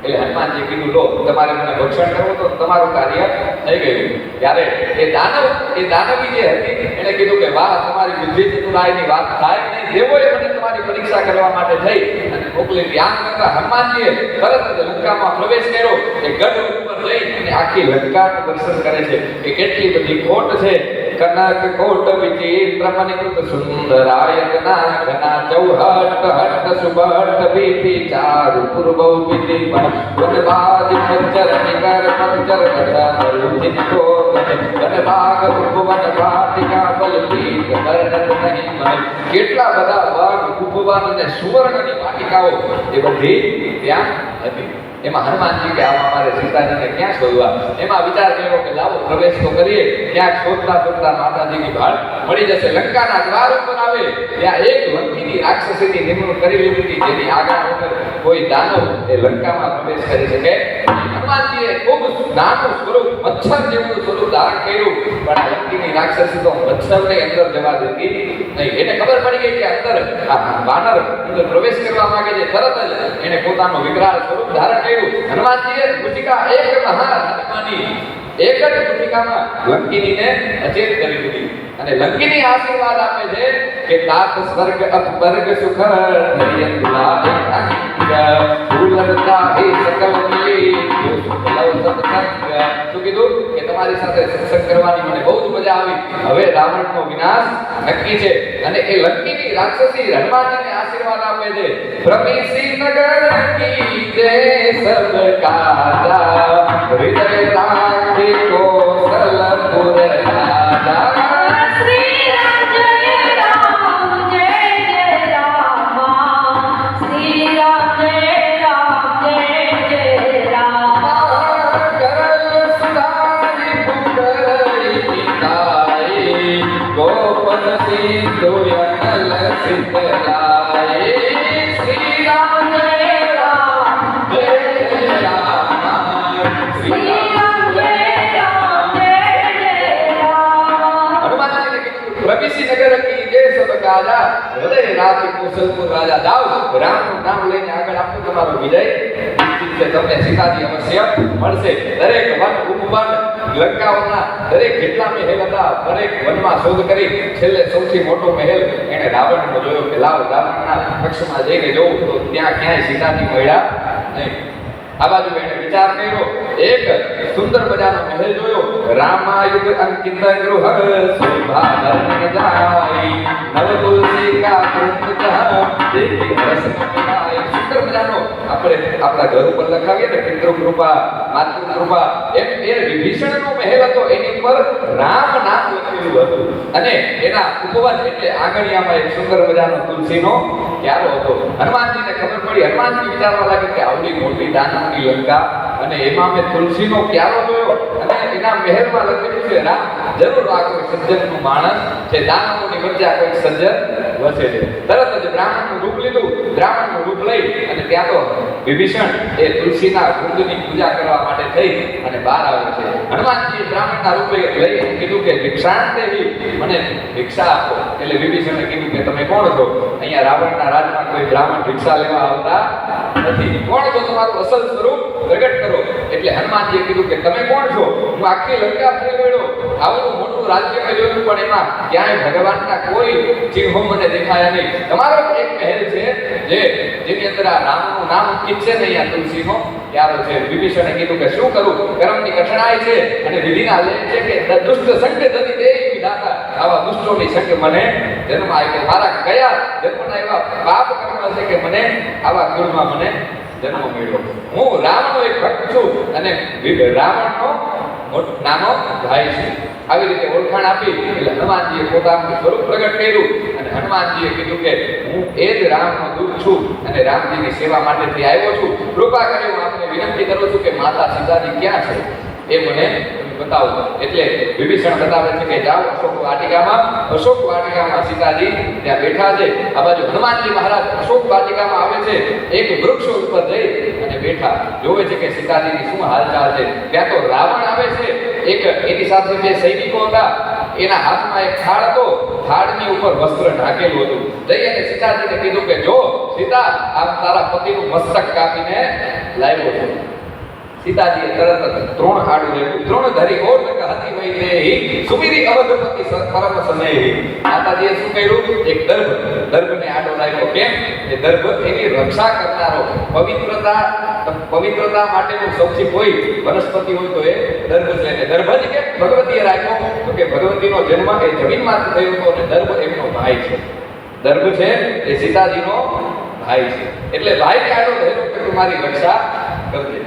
એટલે હનુમાનજી કીધું લો તમારે મને ભક્ષણ કરવું તો તમારું કાર્ય થઈ ગયું. ત્યારે એ દાનવી જે હતી એને કીધું કે વાહ, તમારી બુદ્ધિ ચતુરાઈની વાત થાય નહીં. દેવોએ મને તમારી પરીક્ષા કરવા માટે થઈ અને મોકલી. આમ કરતા હનુમાનજીએ તરત જ લંકામાં પ્રવેશ કર્યો. એ ગઢ ઉપર જઈ અને આખી લંકાનું દર્શન કરે છે કે કેટલી બધી ખોટ છે. કનક કોટ વિચિત્ર મણિકૃત સુંદરાયતના ઘના ચૌહટ હટ સુબટ ભીતિ ચારુ પૂર્વ વિધિ વનબાજ પંચર નિકર પંચર કથા રુચિ કો વનબાગ ઉપવન વાટિકા બલતી વર્ણન નહીં મય. કેટલા બધા બાગ ઉપવન અને સુવર્ણની વાટિકાઓ એ બધી ત્યાં હતી. એમાં હનુમાનજી કે આમાં મારે સીતાજીને ક્યાં શોધવા, એમાં વિચાર કર્યો કે લાવો પ્રવેશ તો કરીએ, ક્યાંક શોધતા શોધતા માતાજીની ભાળ મળી જશે. લંકાના દ્વાર ઉપર આવે ત્યાં એક લંકીની રાક્ષસીની નિમણૂક કરી લીધી હતી, જેની આગળ વગર કોઈ દાનવ એ લંકામાં પ્રવેશ કરી શકે. હનુમાનજીએ ખૂબ નાનું સ્વરૂપ મચ્છર જેવું સ્વરૂપ ધારણ કર્યું, પણ આ લંકીની રાક્ષસી તો મચ્છરને અંદર જવા દેતી નહીં. એને ખબર પડી ગઈ કે અંદર આ વાનર અંદર પ્રવેશ કરવા માંગે છે. તરત જ એને પોતાનું વિકરાળ સ્વરૂપ ધારણ કર્યું. હનુમાનજીએ ભૂતિકા એક મહાત્માની એક જ ભૂતિકામાં લંકિનીને અચેત કરી દીધી. અને લંકિની આશીર્વાદ આપે છે કે તાત સ્વર્ગ અપવર્ગ સુખ હરિયંતુલા ભૂલતા હે સકલ મિલી લવ સત્સંગ. શું કીધું કે તમારી સાથે સત્સંગ કરવાની મને બહુ જ મજા આવી. હવે રાવણનો વિનાશ નક્કી છે. અને એ લંકિની રાક્ષસી હનુમાનજીને આશીર્વાદ આપે છે. પ્રભિસી નગર કી જય સબ કાજા હૃદય રાખે કોસલપુર રાજા. શ્રી રામ જય રામ જય જય રામ શ્રી રામ જય રામ જય જય રામ. ગોપન સિંધુ યનલ સિદ્ધલાય. શ્રી રામ જય રામ જય જય રામ શ્રી રામ જય રામ જય જય રામ. હનુમાનજીને કીધું પ્રભિસી નગર કી જય સબ કાજા હૃદય રાખે કૌશલપુર રાજા. જાઓ રામનું નામ લઈને આગળ આપો, તમારો વિજય નિશ્ચિત છે. તમને સીતાજી અવશ્ય મળશે. દરેક વન ઉપવન લંકાઓના દરેક જેટલા મહેલ હતા દરેક વનમાં શોધ કરી છેલ્લે સૌથી મોટો મહેલ એને રાવણનો જોયો કે લાવ રાવણના પક્ષમાં જઈને જોઉં તો ત્યાં ક્યાંય સીતાજી મળ્યા નહીં. આ બાજુ એને વિચાર કર્યો, એક સુંદર મજાનો મહેલ જોયો. રામાયુધ અંકિત ગૃહ શોભા ધર્મ જાય નવ તુલસી કા કૃત દેખી રસ મનાય. સુંદર મજાનો આપણે આપણા ઘર ઉપર લખાવીએ ને પિતૃ કૃપા માતૃ કૃપા, એમ એ વિભીષણનો મહેલ હતો. એની પર રામ નામ લખેલું હતું. અને એના ઉપવન એટલે આંગણિયામાં એક સુંદર મજાનો તુલસીનો ક્યારો હતો. હનુમાનજીને ખબર પડી. હનુમાનજી વિચારવા લાગે કે આવડી મોટી દાનવની લંકા અને એમાં મેં તુલસીનો ક્યારો જોયો અને એના મહેલમાં લખેલું છે રામ. જરૂર આ કોઈ સજ્જનનું માણસ છે, દાનવોની વચ્ચે આ કોઈ સજ્જન વસે છે. તરત જ બ્રાહ્મણનું રૂપ લીધું. બ્રાહ્મણનું રૂપ લઈ અને ત્યાં તો વિભીષણ એ તુલસીના વૃંદની પૂજા કરવા માટે થઈ અને બહાર આવે છે. હનુમાનજી બ્રાહ્મણના રૂપ લઈ કીધું કે ભિક્ષાણ દેવી મને ભિક્ષા આપો. એટલે વિભીષણે કીધું કે તમે કોણ છો? અહીંયા રાવણના રાજમાં કોઈ બ્રાહ્મણ ભિક્ષા લેવા આવતા નથી. કોણ છો? તમારું અસલ સ્વરૂપ પ્રગટ કરો. એટલે હનુમાનજીએ કીધું કે તમે કોણ છો? હું આખી લંકા ફરી વળ્યો, આવડું મોટું રાજ્ય મેં જોયું પણ એમાં ક્યાંય ભગવાનના કોઈ ચિહ્નો મને દેખાયા નહીં. તમારો એક મહેલ છે જેની અંદર આ રામનું નામ અંકિત છે ને અહીંયા તુલસીનો ક્યારો છે. વિભીષણે કીધું કે શું કરું? કર્મની કઠણાઈ છે અને વિધિના લેખ છે કે દુષ્ટ સંગ ધની દે વિધાતા. આવા દુષ્ટોની સંગ મને જન્મ આપ્યો. મારા કયા જન્મના એવા પાપ કર્મ છે કે મને આવા કુળમાં મને જન્મ મળ્યો. હું રામનો એક ભક્ત છું અને રાવણનો નાનો ભાઈ છું. આવી રીતે ઓળખાણ આપી એટલે હનુમાનજીએ પોતાનું સ્વરૂપ પ્રગટ કર્યું અને હનુમાનજીએ કીધું કે હું એ જ રામનો દૂત છું અને રામજીની સેવા માટેથી આવ્યો છું. કૃપા કરી હું આપને વિનંતી કરું છું કે માતા સીતાજી ક્યાં છે એ મને બતાવો. એટલે વિભીષણ બતાવે છે કે જાઓ અશોક વાટિકામાં. અશોક વાટિકામાં સીતાજી ત્યાં બેઠા છે. આ બાજુ હનુમાનજી મહારાજ અશોક વાટિકામાં આવે છે. એક વૃક્ષ ઉપર જઈ અને બેઠા જોવે છે કે સીતાજીની શું હાલચાલ છે. ત્યાં તો રાવણ આવે છે. એક એની સાથે બે સૈનિકો હતા. એના હાથમાં એક થાળ હતો. થાળની ઉપર વસ્ત્ર ઢાકેલું હતું. જઈ અને સીતાજીને કીધું કે જો સીતા આ તારા પતિનું મસ્તક કાપીને લાવ્યો છે. સીતાજીએ તરત જ ત્રણ આડું રેડ્યું. ત્રણ ધરી ઓર હતી વૈદેહી સુમિરી અવધપતિ પરમ સમયે. માતાજીએ શું કર્યું? એક દર્ભને આડો રાખ્યો. કેમ? એ દર્ભ એની રક્ષા કરનારો, પવિત્રતા માટેનું સૌથી કોઈ વનસ્પતિ હોય તો એ દર્ભ છે. અને દર્ભ જ કેમ ભગવતીએ રાખ્યો? તો કે ભગવતીનો જન્મ એ જમીનમાંથી થયો હતો અને દર્ભ એમનો ભાઈ છે. દર્ભ છે એ સીતાજીનો ભાઈ છે. એટલે ભાઈ આડો ધર્યો કે તું મારી રક્ષા કરજે.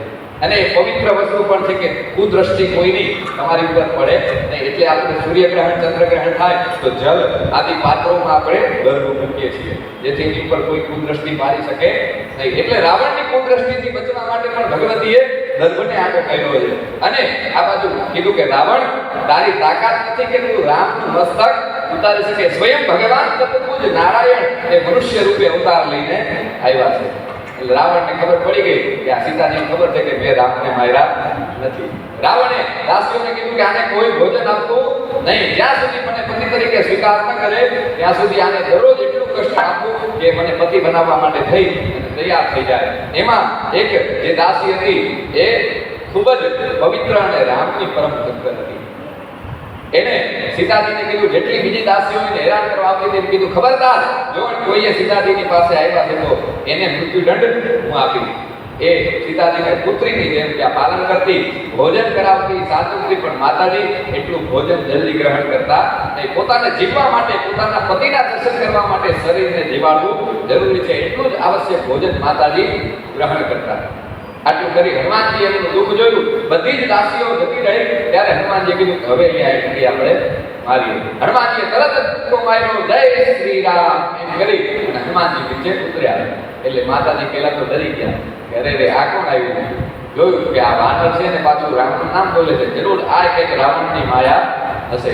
અને એ પવિત્ર વસ્તુ પણ છે કે કુદ્રષ્ટિ કોઈની તમારી ઉપર પડે નહીં. એટલે આપણે સૂર્યગ્રહણ ચંદ્રગ્રહણ થાય તો જલ આદિ પાત્રોમાં આપણે ગર્ભ મૂકીએ છીએ જેથી એની ઉપર કોઈ કુદ્રષ્ટિ પાડી શકે નહીં. એટલે રાવણની કુદ્રષ્ટિથી બચવા માટે પણ ભગવતીએ દર્ભને આંખો કર્યો છે. અને આ બાજુ કીધું કે રાવણ તારી તાકાત નથી કે તું રામનું મસ્તક ઉતારી શકે. સ્વયં ભગવાન ચતુર્ભુજ નારાયણ એ મનુષ્ય રૂપે અવતાર લઈને આવ્યા છે. એટલે રાવણને ખબર પડી ગઈ કે આ સીતાજીને ખબર છે કે મેં રામને માર્યા નથી. રાવણે દાસીઓને કીધું કે આને કોઈ ભોજન આપવું નહીં, જ્યાં સુધી મને પતિ તરીકે સ્વીકાર ન કરે ત્યાં સુધી આને દરરોજ એટલું કષ્ટ આપવું કે મને પતિ બનાવવા માટે થઈ અને તૈયાર થઈ જાય. એમાં એક જે દાસી હતી એ ખૂબ જ પવિત્ર અને રામની પરમ ભક્ત હતી. એને સીતાજીને કીધું જેટલી બીજી દાસીઓને હેરાન કરવા આવતી હતી કીધું ખબરદાર જો કોઈએ સીતાજીની પાસે આવ્યા છે તો એને મૃત્યુદંડ હું આપીશ. એ સીતાજીને પુત્રીની જેમ ત્યાં પાલન કરતી, ભોજન કરાવતી, સાચવતી, પણ માતાજી એટલું ભોજન જલ્દી ગ્રહણ કરતા નહીં. પોતાને જીવવા માટે, પોતાના પતિના દર્શન કરવા માટે શરીરને જીવાડવું જરૂરી છે એટલું જ આવશ્યક ભોજન માતાજી ગ્રહણ કરતા. આટલું કરી હનુમાનજી એનું દુઃખ જોયું, બધી જ દાસીઓ જતી રહી ત્યારે હનુમાનજીએ કીધું હવે અહીંયા આપણે મારીએ. હનુમાનજીએ તરત જ કૂદકો માર્યો, જય શ્રી રામ એમ કરી અને હનુમાનજી નીચે ઉતર્યા. એટલે માતાજી પહેલા તો ડરી ગયા કે અરે રે આ કોણ આવ્યું. જોયું કે આ વાનર છે ને પાછું રામનું નામ બોલે છે, જરૂર આ કંઈક રાવણની માયા હશે.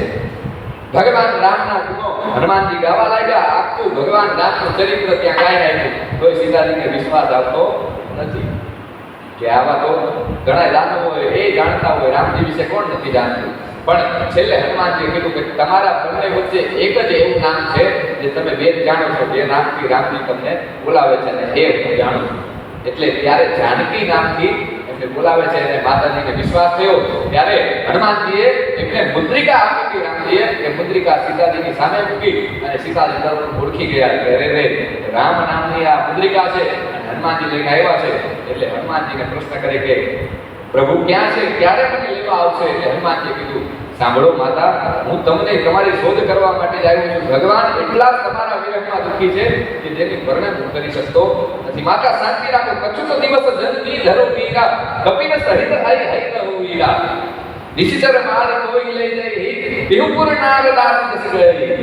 ભગવાન રામના ગુણો હનુમાનજી ગાવા લાગ્યા. આખું ભગવાન રામનું ચરિત્ર ત્યાં ગાઈ નાખ્યું. તોય સીતાજીને વિશ્વાસ આવતો નથી કે આવા તો ઘણા દાનવો હોય એ જાણતા હોય, રામજી વિશે કોણ નથી જાણતું. પણ છેલ્લે હનુમાનજીએ કીધું કે તમારા બંને વચ્ચે એક જ એવું નામ છે જે તમે બે જાણો છો, જે નામથી રામજી તમને બોલાવે છે અને એ હું જાણું છું. એટલે ત્યારે જાનકી નામથી એમને બોલાવે છે અને માતાજીને વિશ્વાસ થયો ત્યારે હનુમાનજીએ એમને મુદ્રિકા આપી હતી. રામજીએ એ મુદ્રિકા સીતાજીની સામે મૂકી અને સીતાજી તરફ ઓળખી ગયા કે અરે રે રામ નામની આ મુદ્રિકા છે અને હનુમાનજી લઈને આવ્યા છે. એટલે હનુમાનજીને પ્રશ્ન કરે કે પ્રભુ ક્યાં છે, ક્યારે મને લેવા આવશે. એટલે હનુમાનજીએ કીધું સાંભળો માતા, હું તમને તમારી શોધ કરવા માટે જ આવ્યો છું. ભગવાન એટલા તમારા વિરહમાં દુઃખી છે કે જેની વર્ણન હું કરી શકતો નથી. માતા શાંતિ રાખો, કચ્છું તો દિવસ જનની ધરો પીરા, કપિન સહિત આઈ હઈ ન હોઈરા, નિશિચર માર કોઈ લઈ જઈ બિહુપુર નાગ દાન દસ ગઈ.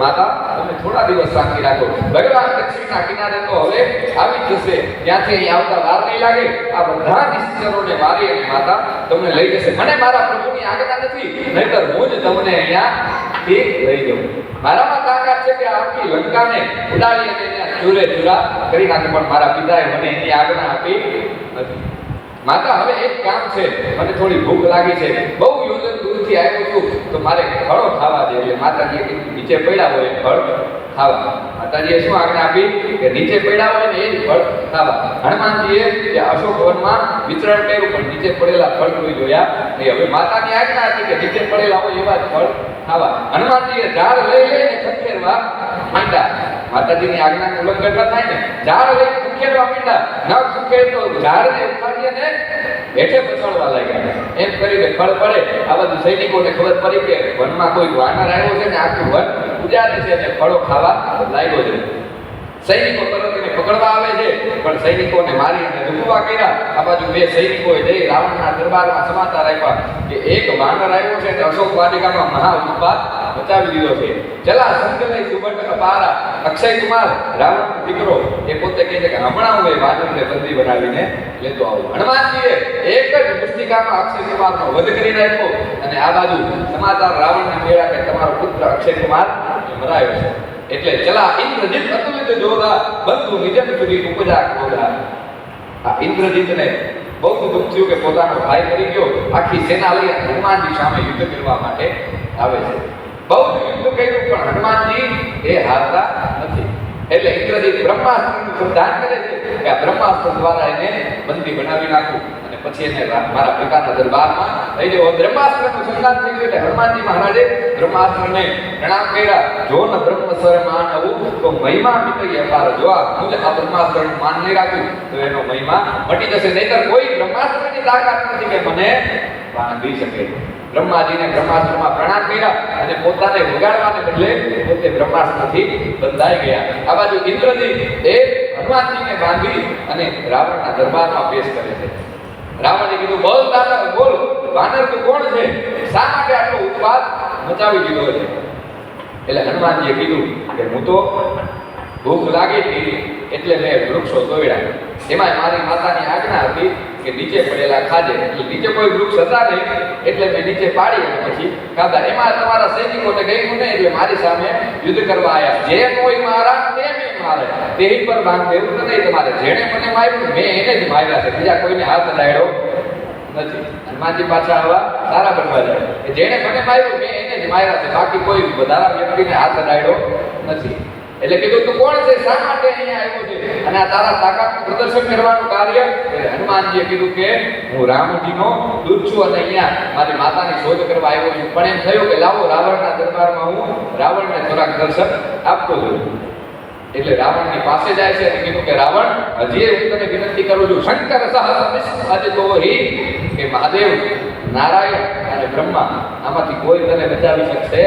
માતા તમે થોડા દિવસ શાંતિ રાખો. ભગવાન દક્ષિણના કિનારે તો હવે આવી જશે, ત્યાંથી અહીં આવતા વાર નહીં લાગે. આ બધા નિશ્ચરોને મારી અને માતા તમને લઈ જશે. મને મારા પ્રભુની આજ્ઞા નથી, નહીતર હું જ તમને અહીંયાથી લઈ જાઉં. મારામાં તાકાત છે કે આખી લંકાને ઉડાડી અને ત્યાં ચૂરે ચૂરા કરી નાખું, પણ મારા પિતાએ મને એની આજ્ઞા આપી નથી. માતા હવે એક કામ છે, મને થોડી ભૂખ લાગી છે, બહુ યોજન દૂરથી આવ્યો છું તો મારે ફળો ખાવા છે. એટલે માતાજીએ કીધું નીચે પડ્યા હોય એ ફળ ખાવા. માતાજીએ શું આજ્ઞા આપી કે નીચે પડ્યા હોય ને એ જ ફળ ખાવા. હનુમાનજીએ જે અશોક વનમાં વિચરણ કર્યું પણ નીચે પડેલા ફળ કોઈ જોયા નહીં. હવે માતાની આજ્ઞા હતી કે નીચે પડેલા હોય એવા જ ફળ ખાવા. હનુમાનજીએ ઝાડ લઈ લઈને ખંખેરવા માંડ્યા. માતાજીની આજ્ઞાનું ઉલ્લંઘન ન થાય ને, ઝાડ લઈ ખંખેરવા માંડ્યા. ન ખંખેરતો ઝાડને ઉખાડી અને હેઠે પછાડવા લાગ્યા. એમ કરીને ફળ પડે. આ બધું સૈનિકોને ખબર પડી કે વનમાં કોઈ વાનર આવ્યો છે ને આખું વન ઉજાડે છે અને ફળો ખાવા લાગ્યો છે. સૈનિકો તરત એને પકડવા આવે છે પણ સૈનિકોને મારી અને રૂકવા કર્યા. આ બાજુ બે સૈનિકોએ જઈ રાવણના દરબારમાં સમાચાર આપ્યા કે એક વાનર આવ્યો છે અને અશોક વાટિકામાં મહા ઉત્પાત બચાવી દીધો છે. ચલા સંકલય સુબટ અપારા અક્ષય કુમાર રાવણનો દીકરો એ પોતે કહે છે કે હમણાં હું એ વાનરને બંદી બનાવીને લેતો આવું. હનુમાનજીએ એક જ મુષ્ટિકામાં અક્ષય કુમારનો વધ કરી નાખ્યો અને આ બાજુ સમાચાર રાવણને મળ્યા કે તમારો પુત્ર અક્ષય કુમાર મરાયો છે. એટલે ચલા ઇન્દ્રજીત અતુલિત જોધા બંધુ નિજમ સુધી ઉપજા ક્રોધા. આ ઇન્દ્રજીતને બહુ દુઃખ થયું કે પોતાનો ભાઈ મરી ગયો. આખી સેના લઈ હનુમાનજી સામે યુદ્ધ કરવા માટે આવે છે. બહુ યુદ્ધ કર્યું પણ હનુમાનજી એ હારતા નથી. એટલે ઇન્દ્રજીત બ્રહ્માસ્ત્રનું સંધાન કરે છે કે આ બ્રહ્માસ્ત્ર દ્વારા એને બંદી બનાવી નાખું અને પછી એને મારા પિતાના દરબારમાં લઈ જવો. બ્રહ્માસ્ત્રનું સંધાન થઈ ગયું એટલે હનુમાનજી મહારાજે બ્રહ્માસ્ત્રને પ્રણામ કર્યા. જો ન બ્રહ્મસ્વર માન આવું તો મહિમા મિટઈ અપાર. જો હું જ આ બ્રહ્માસ્ત્રનું માન નહીં રાખું તો એનો મહિમા મટી જશે, નહીતર કોઈ બ્રહ્માસ્ત્રની તાકાત નથી કે મને બાંધી શકે. બ્રહ્માજીને બ્રહ્માસ્ત્રમાં પ્રણામ કર્યા અને પોતાને વગાડવાને બદલે પોતે બ્રહ્માસ્ત્રથી બંધાઈ ગયા. આ બાજુ ઇન્દ્રજીત એ હનુમાનજીને બાંધી અને રાવણના દરબારમાં પેશ કરે છે. રાવણે કીધું બોલ દાદા બોલ, વાનર તું કોણ છે, શા માટે આટલો ઉત્પાત મચાવી દીધો છે? એટલે હનુમાનજીએ કીધું કે હું તો ભૂખ લાગી હતી એટલે મેં વૃક્ષો તોડ્યા, એમાં મારી માતાની આજ્ઞા હતી કે નીચે પડેલા ખાજે, એટલે નીચે કોઈ વૃક્ષ હતા નહીં એટલે મેં નીચે પાડી અને પછી ખાધા. એમાં તમારા સૈનિકોને ગયું નહીં એટલે મારી સામે યુદ્ધ કરવા આવ્યા. જે કોઈ મારા તે મેં મારે, તે પર બાંધ દેવું નહીં તમારે. જેણે મને માર્યું મેં એને જ માર્યા છે, બીજા કોઈને હાથ અડાડ્યો નથી. હનુમાનજી પાછા આવા સારા બનવા જાય કે જેણે મને માર્યું મેં એને જ માર્યા છે, બાકી કોઈ વધારા વ્યક્તિને હાથ અડાડ્યો નથી. એટલે કીધું તું કોણ છે, શા માટે અહીંયા આવ્યો છે અને આ તારા તાકાતનું પ્રદર્શન કરવાનું કાર્ય? હનુમાનજીએ કીધું કે હું રામજીનો દૂત છું અને અહીંયા મારી માતાની શોધ કરવા આવ્યો છું. પણ એમ થયું કે લાવો રાવણના દરબારમાં હું રાવણને થોડાક દર્શન આપતો જોઉં. એટલે રાવણની પાસે જાય છે અને કીધું કે રાવણ, હજી હું તને વિનંતી કરું છું, શંકર સહસ્ર અજતોહિ, કે મહાદેવ, નારાયણ અને બ્રહ્મા આમાંથી કોઈ તને બચાવી શકશે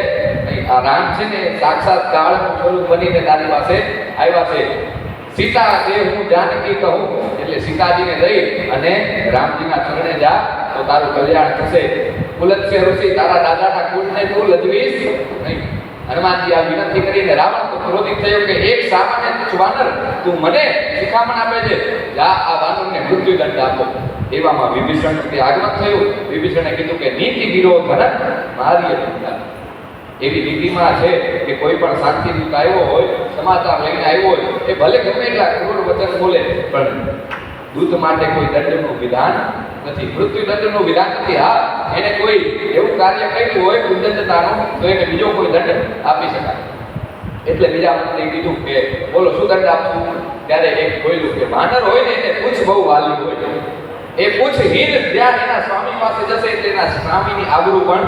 નહીં. આ રામ છે ને સાક્ષાત કાળનું સ્વરૂપ બનીને તારી પાસે આવ્યા છે. સીતા દેવ હું જાનકી કહું, એટલે સીતાજીને લઈ અને રામજીના ચરણે જા તો તારું કલ્યાણ થશે. કુલત્ય ઋષિ, તારા દાદાના કુળને તું લજવીશ નહીં. હનુમાનજી આ વિનંતી કરીને રાવણ તો ક્રોધિત થયો કે એક સામાન્ય વાનર તું મને શિખામણ આપે છે, જા આ વાનરને મૃત્યુદંડ આપો. એવામાં વિભીષણથી આગમન થયું. વિભીષણે કીધું કે નીતિ વિરોધન માર્ય દંડા. એવી નીતિમાં છે કે કોઈ પણ શાંતિદૂત આવ્યો હોય, સમાચાર લઈને આવ્યો હોય, એ ભલે ગમે એટલા ક્રૂર વચન બોલે પણ દૂત માટે કોઈ દંડનું વિધાન નથી, મૃત્યુદંડનું વિધાન નથી. હા, એને કોઈ એવું કાર્ય કર્યું હોય ઉદ્દંડતાનું તો એને બીજો કોઈ દંડ આપી શકાય. એટલે બીજા મંત્રીએ કીધું કે બોલો શું દંડ આપશું? ત્યારે એક બોલ્યું કે વાનર હોય ને એને પૂછ બહુ વાલી હોય, એ પૂછ હીન જ્યાં એના સ્વામી પાસે જશે એટલે એના સ્વામીની આબરૂ પણ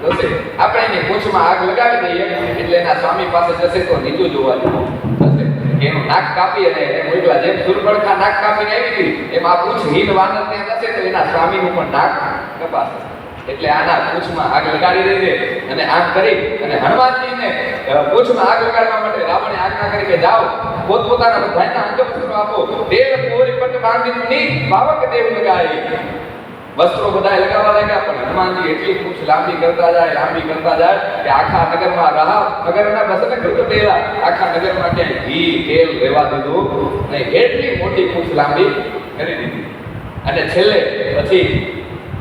જશે. આપણે એની પૂછમાં આગ લગાવી દઈએ એટલે એના સ્વામી પાસે જશે તો નીચું જોવાનું થશે. એનું નાક કાપી અને એને મોકલા, જેમ સુરબળકા નાક કાપીને આવી હતી એમ આ પૂછ હીન વાનર ત્યાં જશે તો એના સ્વામીનું પણ નાક કપાશે. એટલે આના પૂછમાં આગ લગાડી દે છે અને આમ કરી અને હનુમાનજીને પૂછમાં આગ લગાડવા માટે રાવણે આજ્ઞા કરી કે જાઓ પોતપોતાના બધાના અંગવસ્ત્રો આપો. દેવ પોરી પટ બાંધીની પાવક દેવ લગાવી. વસ્ત્રો બધા લગાવવા લાગ્યા પણ હનુમાનજી એટલી પૂછ લાંબી કરતા જાય કે આખા નગરમાં નગરના બસને ઘટ દેવા, આખા નગરમાં ક્યાંય ઘી તેલ લેવા દીધું નહીં. એટલી મોટી પૂછ લાંબી કરી દીધી. અને છેલ્લે પછી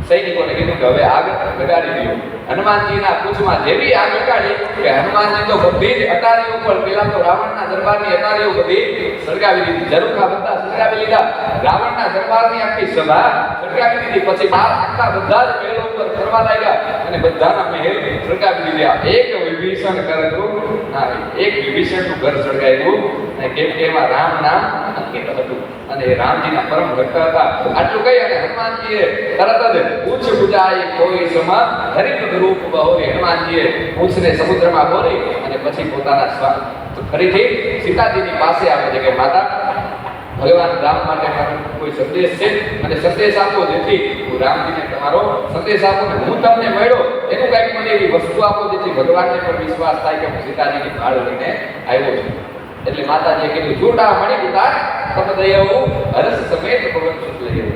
સૈનિકોને કીધું કે હવે આગ લગાડી દો. હનુમાનજીના પૂછમાં જેવી આગ લગાડી કે હનુમાનજી તો બધી જ અટારીઓ પર, પેલા તો રાવણના દરબારની અટારીઓ બધી સળગાવી દીધી, ઝરૂખા બધા સળગાવી લીધા, રાવણના દરબારની આખી સભા સળગાવી દીધી. પછી બાર આખા બધા જ મહેલો ઉપર ફરવા લાગ્યા અને બધાના મહેલ સળગાવી દીધા. એક વિભીષણ એક વિભીષણનું ઘર સળગાવ્યું કેમ કે એમાં રામ નામ અંકિત હતું અને એ રામજીના પરમ ભક્ત હતા. આટલું કહી અને હનુમાનજીએ તરત જ પૂછ બુજાય કોઈ સમા હરિત રૂપ બહોરી. હનુમાનજીએ પૂછને સમુદ્રમાં બોરી અને પછી પોતાના ફરીથી સીતાજીની પાસે આવે છે કે માતા, ભગવાન રામ માટે કોઈ સંદેશ છે અને સંદેશ આપો જેથી હું રામજીને તમારો સંદેશ આપો ને હું તમને મળ્યો એનું કંઈક મને એવી વસ્તુ આપો જેથી ભગવાનને પણ વિશ્વાસ થાય કે હું સીતાજીની ભાળ લઈને આવ્યો છું. એટલે માતાજીએ કીધું ચૂડા મણી ઉતાર તપ દયાવું હરસ સમેત પવન સુત લઈ.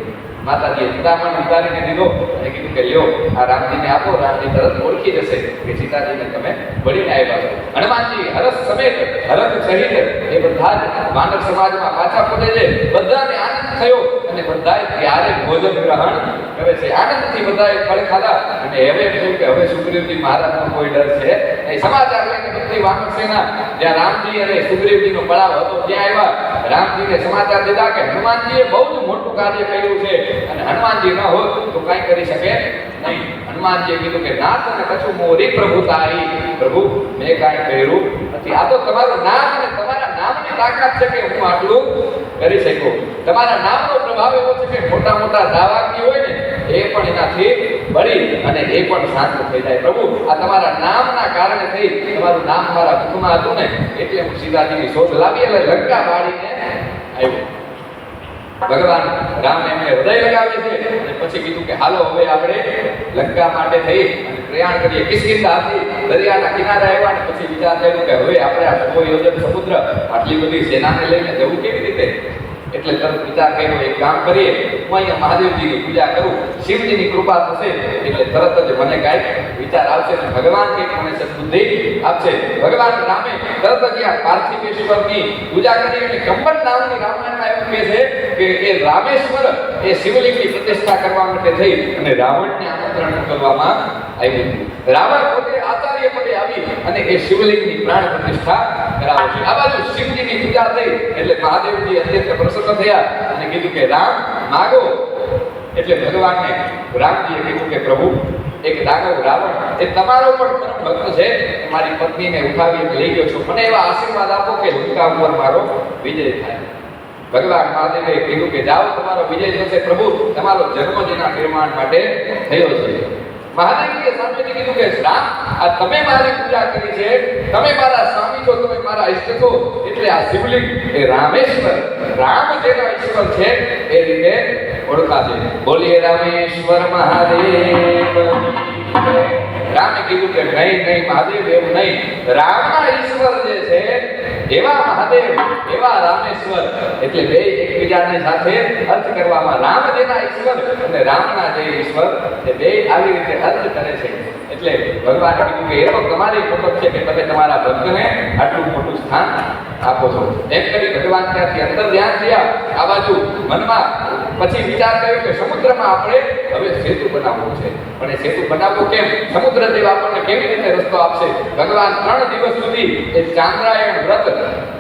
માતાજીએ ચૂડામણી ઉતારીને દીધો અને કીધું કે લ્યો આ રામજીને આપો. રામજી તરત ઓળખી જશે કે સીતાજીને તમે વળીને આવ્યા છો. હનુમાનજી હરસ સમેત હરત સહિત એ બધા જ માનવ સમાજમાં પાછા પહોંચે છે. બધાને આનંદ થયો અને બધાએ ત્યારે ભોજન ગ્રહણ કરે છે. આનંદથી બધાએ ફળ ખાધા અને હવે એમ થયું કે હવે સુગ્રીવજી મહારાજનો કોઈ ડર છે નહીં. સમાચાર લઈને બધી વાનર સેના જ્યાં રામજી અને સુગ્રીવજીનો પડાવ હતો ત્યાં આવ્યા. રામજીને સમાચાર દીધા કે હનુમાનજીએ બહુ જ મોટું કાર્ય કર્યું છે અને હનુમાનજી ન હોત તો કાંઈ કરી શકે નહીં. હનુમાનજીએ કીધું કે નાથ અને કછું મોરી પ્રભુતાઈ, પ્રભુ મેં કાંઈ કર્યું નથી. આ તો તમારું નામ અને તમારા નામની તાકાત છે કે હું આટલું કરી શકું. તમારા નામનો પ્રભાવ એવો છે કે મોટા મોટા દાવાકી હોય ને એ પણ એનાથી બળી અને એ પણ શાંત થઈ જાય. પ્રભુ આ તમારા નામના કારણે થઈ, તમારું નામ મારા મુખમાં હતું ને એટલે હું સીતાજીની શોધ લાવી એટલે લંકા બાળીને આવ્યો. ભગવાન રામને એમને હૃદય લગાવે છે અને પછી કીધું કે હાલો હવે આપણે લંકા માટે થઈ અને પ્રયાણ કરીએ. કિષ્કિંધાથી દરિયાના કિનારે આવ્યા અને પછી વિચાર થયો કે હવે આપણે આ 100 યોજન સમુદ્ર આટલી બધી સેનાને લઈને જવું કેવી રીતે? એટલે તરત વિચાર કર્યો એક કામ કરીએ, હું અહીંયા મહાદેવજીની પૂજા કરું, શિવજીની કૃપા થશે એટલે તરત જ મને કાંઈક વિચાર આવશે અને ભગવાન કંઈક મને સદબુદ્ધિ આપશે. ભગવાન રામે તરત જ આ પાર્થિવેશ્વરની પૂજા કરી અને કંબન નામની રામાયણમાં એવું કહે છે કે એ રામેશ્વર એ શિવલિંગની પ્રતિષ્ઠા કરવા માટે થઈ અને રાવણને આમંત્રણ મોકલવામાં આવ્યું. રાવણ પોતે આચાર્ય પદે આવી અને એ શિવલિંગની પ્રાણ પ્રતિષ્ઠા કરાવે છે. આ બાજુ શિવજીની પૂજા થઈ એટલે મહાદેવજી અત્યંત પ્રસન્ન થયા અને કીધું કે રામ માગો. એટલે ભગવાનને રામજીએ કીધું કે પ્રભુ એક દાનવ રાવણ એ તમારો પણ પરમ ભક્ત છે, મારી પત્નીને ઉઠાવી લઈ ગયો છો, મને એવા આશીર્વાદ આપો કે લંકા ઉપર મારો વિજય થાય. ભગવાન મહાદેવે કીધું કે જાઓ તમારો વિજય થશે પ્રભુ, તમારો જન્મ જેના નિર્માણ માટે થયો છે. મહાદેવજીએ સામેથી કીધું કે રામ આ તમે મારી પૂજા કરી છે, તમે મારા સ્વામી છો, તમે મારા ઈષ્ટ છો, એટલે આ શિવલિંગ એ રામેશ્વર રામ જેનો ઈશ્વર છે એ રીતે ઓળખાશે. બોલીએ રામેશ્વર મહાદેવ. રામે કીધું કે નહીં મહાદેવ એવું નહીં, રામના ઈશ્વર જે છે એવા મહાદેવ એવા રામેશ્વર, એટલે બે એકબીજાની સાથે અર્થ કરવામાં રામ જેના ઈશ્વર અને રામના જે ઈશ્વર એ બે આવી રીતે અર્થ કરે છે. એટલે ભગવાન કીધું કે એ તો તમારી ખોટ છે કે તમે તમારા ભક્તને આટલું મોટું સ્થાન આપો છો. એમ કરી ભગવાન ત્યાંથી અંદર ધ્યાન થયા. આ બાજુ મનમાં પછી વિચાર કર્યો કે સમુદ્રમાં આપણે હવે સેતુ બનાવવો છે, પણ એ સેતુ બનાવવો કેમ? સમુદ્ર દેવ આપણને કેવી રીતે રસ્તો આપશે? ભગવાન 3 દિવસ સુધી એ ચાંદ્રાયણ વ્રત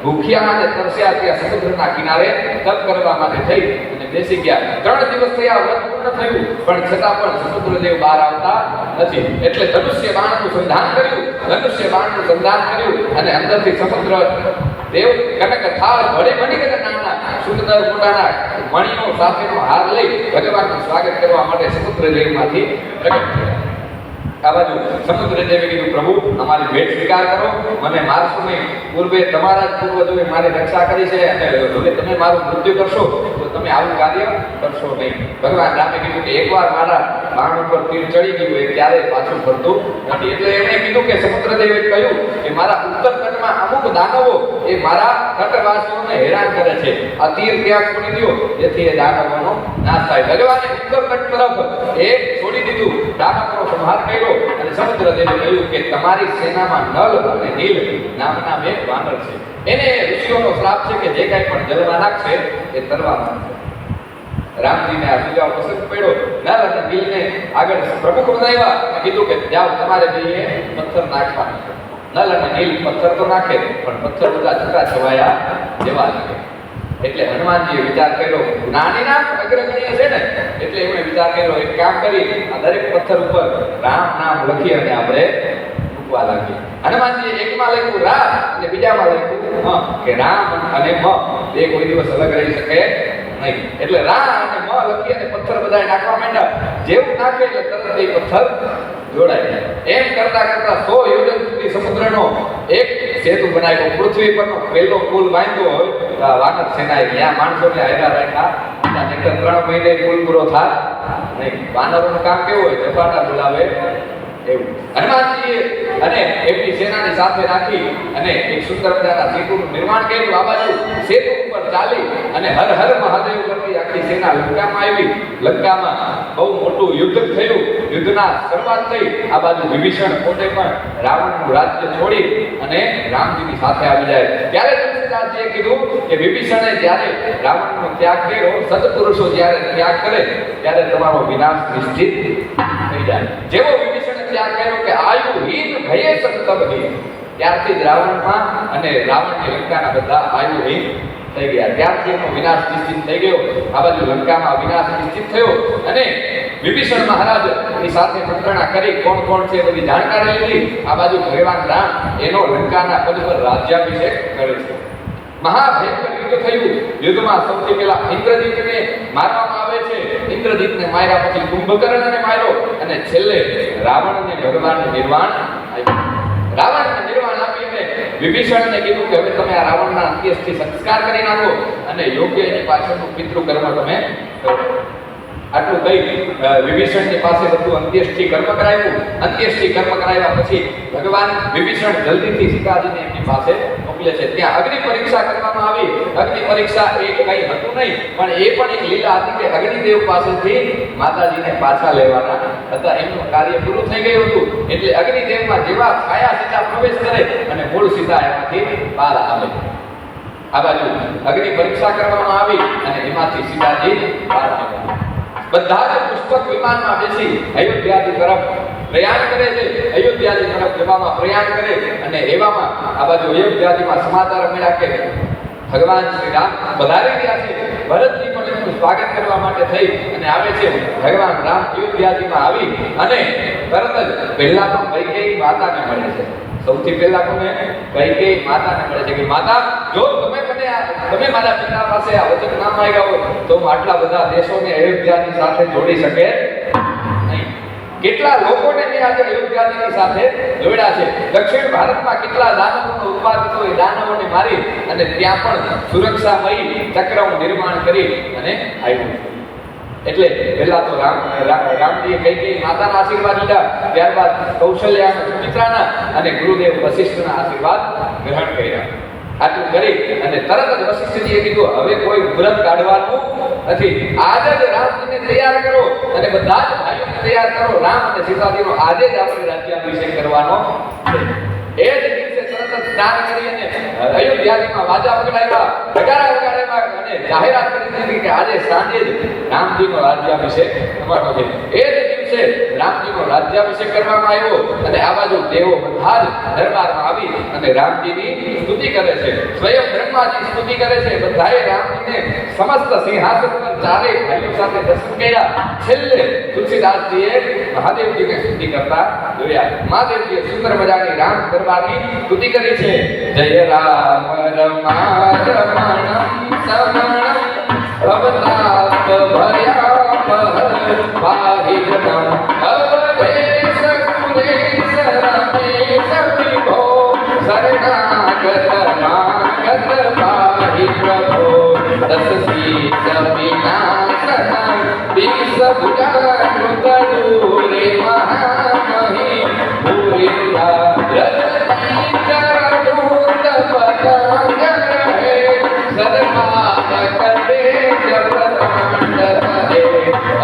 ભૂખ્યા અને તરસ્યા ત્યાં સમુદ્રના કિનારે તપ કરવા માટે થઈ અને બેસી ગયા. 3 દિવસ થયા, વ્રત પૂર્ણ થયું, પણ છતાં પણ સમુદ્ર દેવ બહાર આવતા નથી. એટલે ધનુષ્ય બાણનું સંધાન કર્યું, અને અંદરથી સમુદ્ર દેવ કનક થાળ વડે બની ગયા નાના સુંદર મોટાના મણીઓ સાથેનો હાર લઈ ભગવાનનું સ્વાગત કરવા માટે સમુદ્ર દેવમાંથી પ્રગટ થયા. આ બાજુ સમુદ્ર દેવે કીધું પ્રભુ અમારી ભેટ સ્વીકાર કરો, મને મારશો નહીં. પૂર્વે તમારા જ પૂર્વજોએ મારી રક્ષા કરી છે અને હવે તમે મારું મૃત્યુ કરશો તો તમે આવું કાર્ય કરશો નહીં. ભગવાન રામે કીધું કે એકવાર મારા બાણ ઉપર તીર ચડી ગયું એ ક્યારેય પાછું ફરતું નથી. એટલે એમણે કીધું કે સમુદ્ર દેવે કહ્યું કે મારા ઉત્તર તટમાં અમુક દાનવો એ મારા તટવાસીઓને હેરાન કરે છે, આ તીર ત્યાં છોડી દો જેથી એ દાનવોનો નાશ થાય. ભગવાને ઉત્તર તટ તરફ એ છોડી દીધું, દાનવનો સંહાર કર્યો અને સમુદ્ર દેવે કહ્યું કે તમારી સેનામાં નલ અને નીલ નામના બે વાનર છે, એને ઋષિઓનો શ્રાપ છે કે જે કાંઈ પણ જલમાં નાખશે એ તરવા માંડશે. રામજીને આ સુજાવ પસંદ પડ્યો. નલ અને નીલને આગળ પ્રમુખ બનાવ્યા અને કીધું કે જાઓ તમારે બેયે પથ્થર નાખવાના છે. નલ અને નીલ પથ્થર તો નાખે પણ પથ્થર બધા છૂટા છવાયા જેવા લાગે. એટલે હનુમાનજીએ વિચાર કર્યો, નાનીના અગ્રગણ્ય છે ને, એટલે એમણે વિચાર કર્યો એક કામ કરી આ દરેક પથ્થર ઉપર રામ નામ લખી અને આપણે મૂકવા લાગીએ. હનુમાનજીએ એકમાં લખ્યું રામ અને બીજામાં લખ્યું કે રામ અને મ બે કોઈ દિવસ અલગ રહી શકે નહીં. એટલે રામ અને મ લખી અને પથ્થર બધા નાખવા માંડ્યા. જેવું નાખે એટલે તરત એ પથ્થર જોડાય. એમ કરતા 100 યોજન સુધી સમુદ્રનો એક સેતુ બનાવ્યો. પૃથ્વી પરનો પહેલો પુલ બાંધ્યો હોય વાનર સેનાએ ત્યાં માણસોને હાયરા રાખ્યા, નહીંતર 3 મહિને પુલ પૂરો થાય નહીં. વાનરોનું કામ કેવું હોય? ઝપાટા બોલાવે એવું. હનુમાનજીએ અને એમની સેનાની સાથે રાખી અને એક સુંદર મજાના સેતુનું નિર્માણ કર્યું. આ બાજુ સેતુ ઉપર ચાલી અને હર હર મહાદેવ કરતી આખી સેના લંકામાં આવી. લંકામાં બહુ મોટું યુદ્ધ થયું. યુદ્ધના શરૂઆત થઈ. આ બાજુ વિભીષણ પોતે પણ રાવણનું રાજ્ય છોડી અને રામજીની સાથે આવી જાય. ત્યારે તુલસીદાસજીએ કીધું કે વિભીષણે જ્યારે રાવણનો ત્યાગ કર્યો, સત્પુરુષો જ્યારે ત્યાગ કરે ત્યારે તમારો વિનાશ નિશ્ચિત થઈ જાય. જેવો વિભીષણે ત્યાગ કર્યો કે આયુહીન ભયે સંતબહીન, ત્યારથી જ રાવણમાં અને રાવણની લંકાના બધા આયુહીન થઈ ગયા. ત્યારથી એનો વિનાશ નિશ્ચિત થઈ ગયો. આ બાજુ લંકામાં વિનાશ નિશ્ચિત થયો અને વિભીષણ મહારાજ ની સાથે મંત્રણા કરી કોણ કોણ છે બધી જાણકારી લીધી. આ બાજુ ભગવાન રામ એનો લંકાના પદ પર રાજ્યાભિષેક કરે છે. મહાભયંકર યુદ્ધ થયું. યુદ્ધમાં સૌથી પહેલા ઇન્દ્રજીતને મારવામાં આવે છે. ઇન્દ્રજીતને માર્યા પછી કુંભકર્ણને માર્યો અને છેલ્લે રાવણને ભગવાનનું નિર્વાણ આપ્યું. રાવણને નિર્વાણ આપીને વિભીષણને કીધું કે હવે તમે આ રાવણના અંત્યેષ્ટિ સંસ્કાર કરી નાખો અને યોગ્ય એની પાછળનું પિતૃકર્મ તમે કરો. આટલું કહી વિભીષણની પાસે બધું અંત્યેષ્ટિ કર્મ કરાવ્યું. અંત્યેષ્ટિ કર્મ કરાવ્યા પછી ભગવાન વિભીષણ જલ્દીથી સીતાજીને એમની પાસે મોકલી મોકલે છે. ત્યાં અગ્નિ પરીક્ષા કરવામાં આવી. અગ્નિ પરીક્ષા એ કંઈ હતું નહીં, પણ એ પણ એક લીલા હતી કે અગ્નિદેવ પાસેથી માતાજીને પાછા લેવાના હતા. એમનું કાર્ય પૂરું થઈ ગયું હતું. એટલે અગ્નિદેવમાં જેવા છાયા સીધા પ્રવેશ કરે અને મૂળ સીધા એમાંથી બહાર આવે. આ બાજુ અગ્નિ પરીક્ષા કરવામાં આવી અને એમાંથી સીતાજી બહાર આવ્યા. બધા જ પુષ્પક વિમાનમાં બેસી અયોધ્યાથી તરફ પ્રયાણ કરે છે. અયોધ્યાથી તરફ જવામાં પ્રયાણ કરે અને એવામાં આ બાજુ અયોધ્યાથીમાં સમાચાર મળ્યા કે ભગવાન શ્રી રામ પધારી રહ્યા છે. ભરતજી પણ એમનું સ્વાગત કરવા માટે થઈ અને આવે છે. ભગવાન રામ અયોધ્યાથીમાં આવી અને તરત જ પહેલા તો કૈકેયી માતાને મળે છે. સૌથી પહેલા કોને? કૈકેયી માતાને મળે છે કે માતા, જો તમે મારા પિતા પાસે આ વચન ના માંગ્યા હોય તો હું આટલા બધા દેશોને અયોધ્યાની સાથે જોડી શકે નહીં. કેટલા લોકોને મેં આજે અયોધ્યાની સાથે જોડ્યા છે. દક્ષિણ ભારતમાં કેટલા દાનવોનો ઉત્પાદ હતો, એ દાનવોને મારી અને ત્યાં પણ સુરક્ષામય ચક્રનું નિર્માણ કરી અને આવ્યું. એટલે પહેલા તો રામજીએ કૈકેયી માતાના આશીર્વાદ લીધા, ત્યારબાદ કૌશલ્યા અને સુમિત્રાના અને ગુરુદેવ વશિષ્ઠના આશીર્વાદ ગ્રહણ કર્યા. આટલું કરી અને તરત જ વશિષ્ઠજીએ કીધું હવે કોઈ વ્રત કાઢવાનું નથી. આજે જ રામજીને તૈયાર કરો અને બધા જ ભાઈઓને તૈયાર કરો. રામ અને સીતાજીનો આજે જ આપણે રાજ્યાભિષેક કરવાનો છે. એ જ દિવસે તરત જ સ્નાન કરી અને અયોધ્યામાં વાજા વગાડ્યા, નગારા વગાડ્યા અને જાહેરાત કરી દીધી કે આજે સાંજે જ રામજીનો રાજ્યાભિષેક થવાનો છે. એ જ દિવસે રામજીનો રાજ્યાભિષેક કરવામાં આવ્યો અને આ બાજુ દેવો બધા જ દરબારમાં આવી અને રામજીની સ્તુતિ કરે છે. સ્વયં બ્રહ્માજી સ્તુતિ કરે છે. બધાએ રામજીને સમસ્ત સિંહાસન પર ચારેય ભાઈઓ સાથે દર્શન કર્યા. છેલ્લે તુલસીદાસજીએ મહાદેવજીને સ્તુતિ કરતા જોયા. મહાદેવજીએ સુંદર મજાની રામ દરબારની સ્તુતિ કરી છે. જય રામ રમા રમણમ સમણમ અવતાપ ભર્યા પહર પાહિજનમ અવધેશ કુલેશ રમેશ વિભો શરણાગત માગત પાહિ પ્રભો દસ શીશ વિનાશનમ વિષ ભુજાકૃત દૂરે મહામહી ભૂરિયા રજની ચરણૂત પતંગ રહે સદમાન કરે જપતાંડ રહે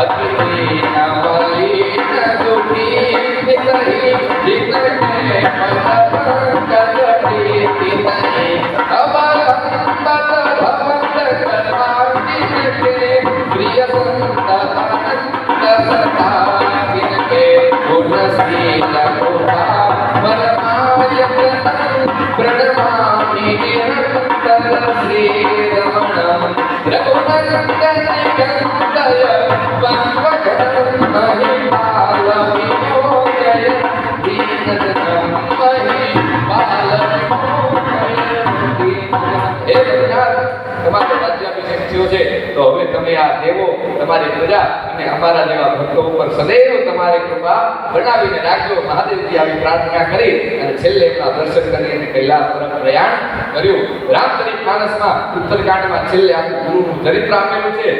અતિથિ નમલિન દુઃખી નિતહી જીતને પતંગ પ્રીતિ નહીં અવલંબત ભવત કરવાંગિન કે પ્રિય સંતાનંદ સતાગિન કે ગુણશીલ કૃપા પરમાયતન પ્रणमामि निरंतर श्री रमणम रघुनंदन कंदय वंदन महिपाल विमोचय दीनजनम महिपाल विमोचय। हे भगवान, તમારો રાજ્યાભિષેક થયો છે તો હવે તમે આ દેવો તમારી પ્રજા અને અમારા જેવા ભક્તો ઉપર સદૈવ તમારી કૃપા બનાવીને રાખજો. મહાદેવજી આવી પ્રાર્થના કરી અને છેલ્લે એમના દર્શન કરી અને કૈલાસ તરફ પ્રયાણ કર્યું. રામચરિતમાનસમાં ઉત્તરકાંડમાં છેલ્લે આખું ગુરુનું ચરિત્ર આપેલું છે.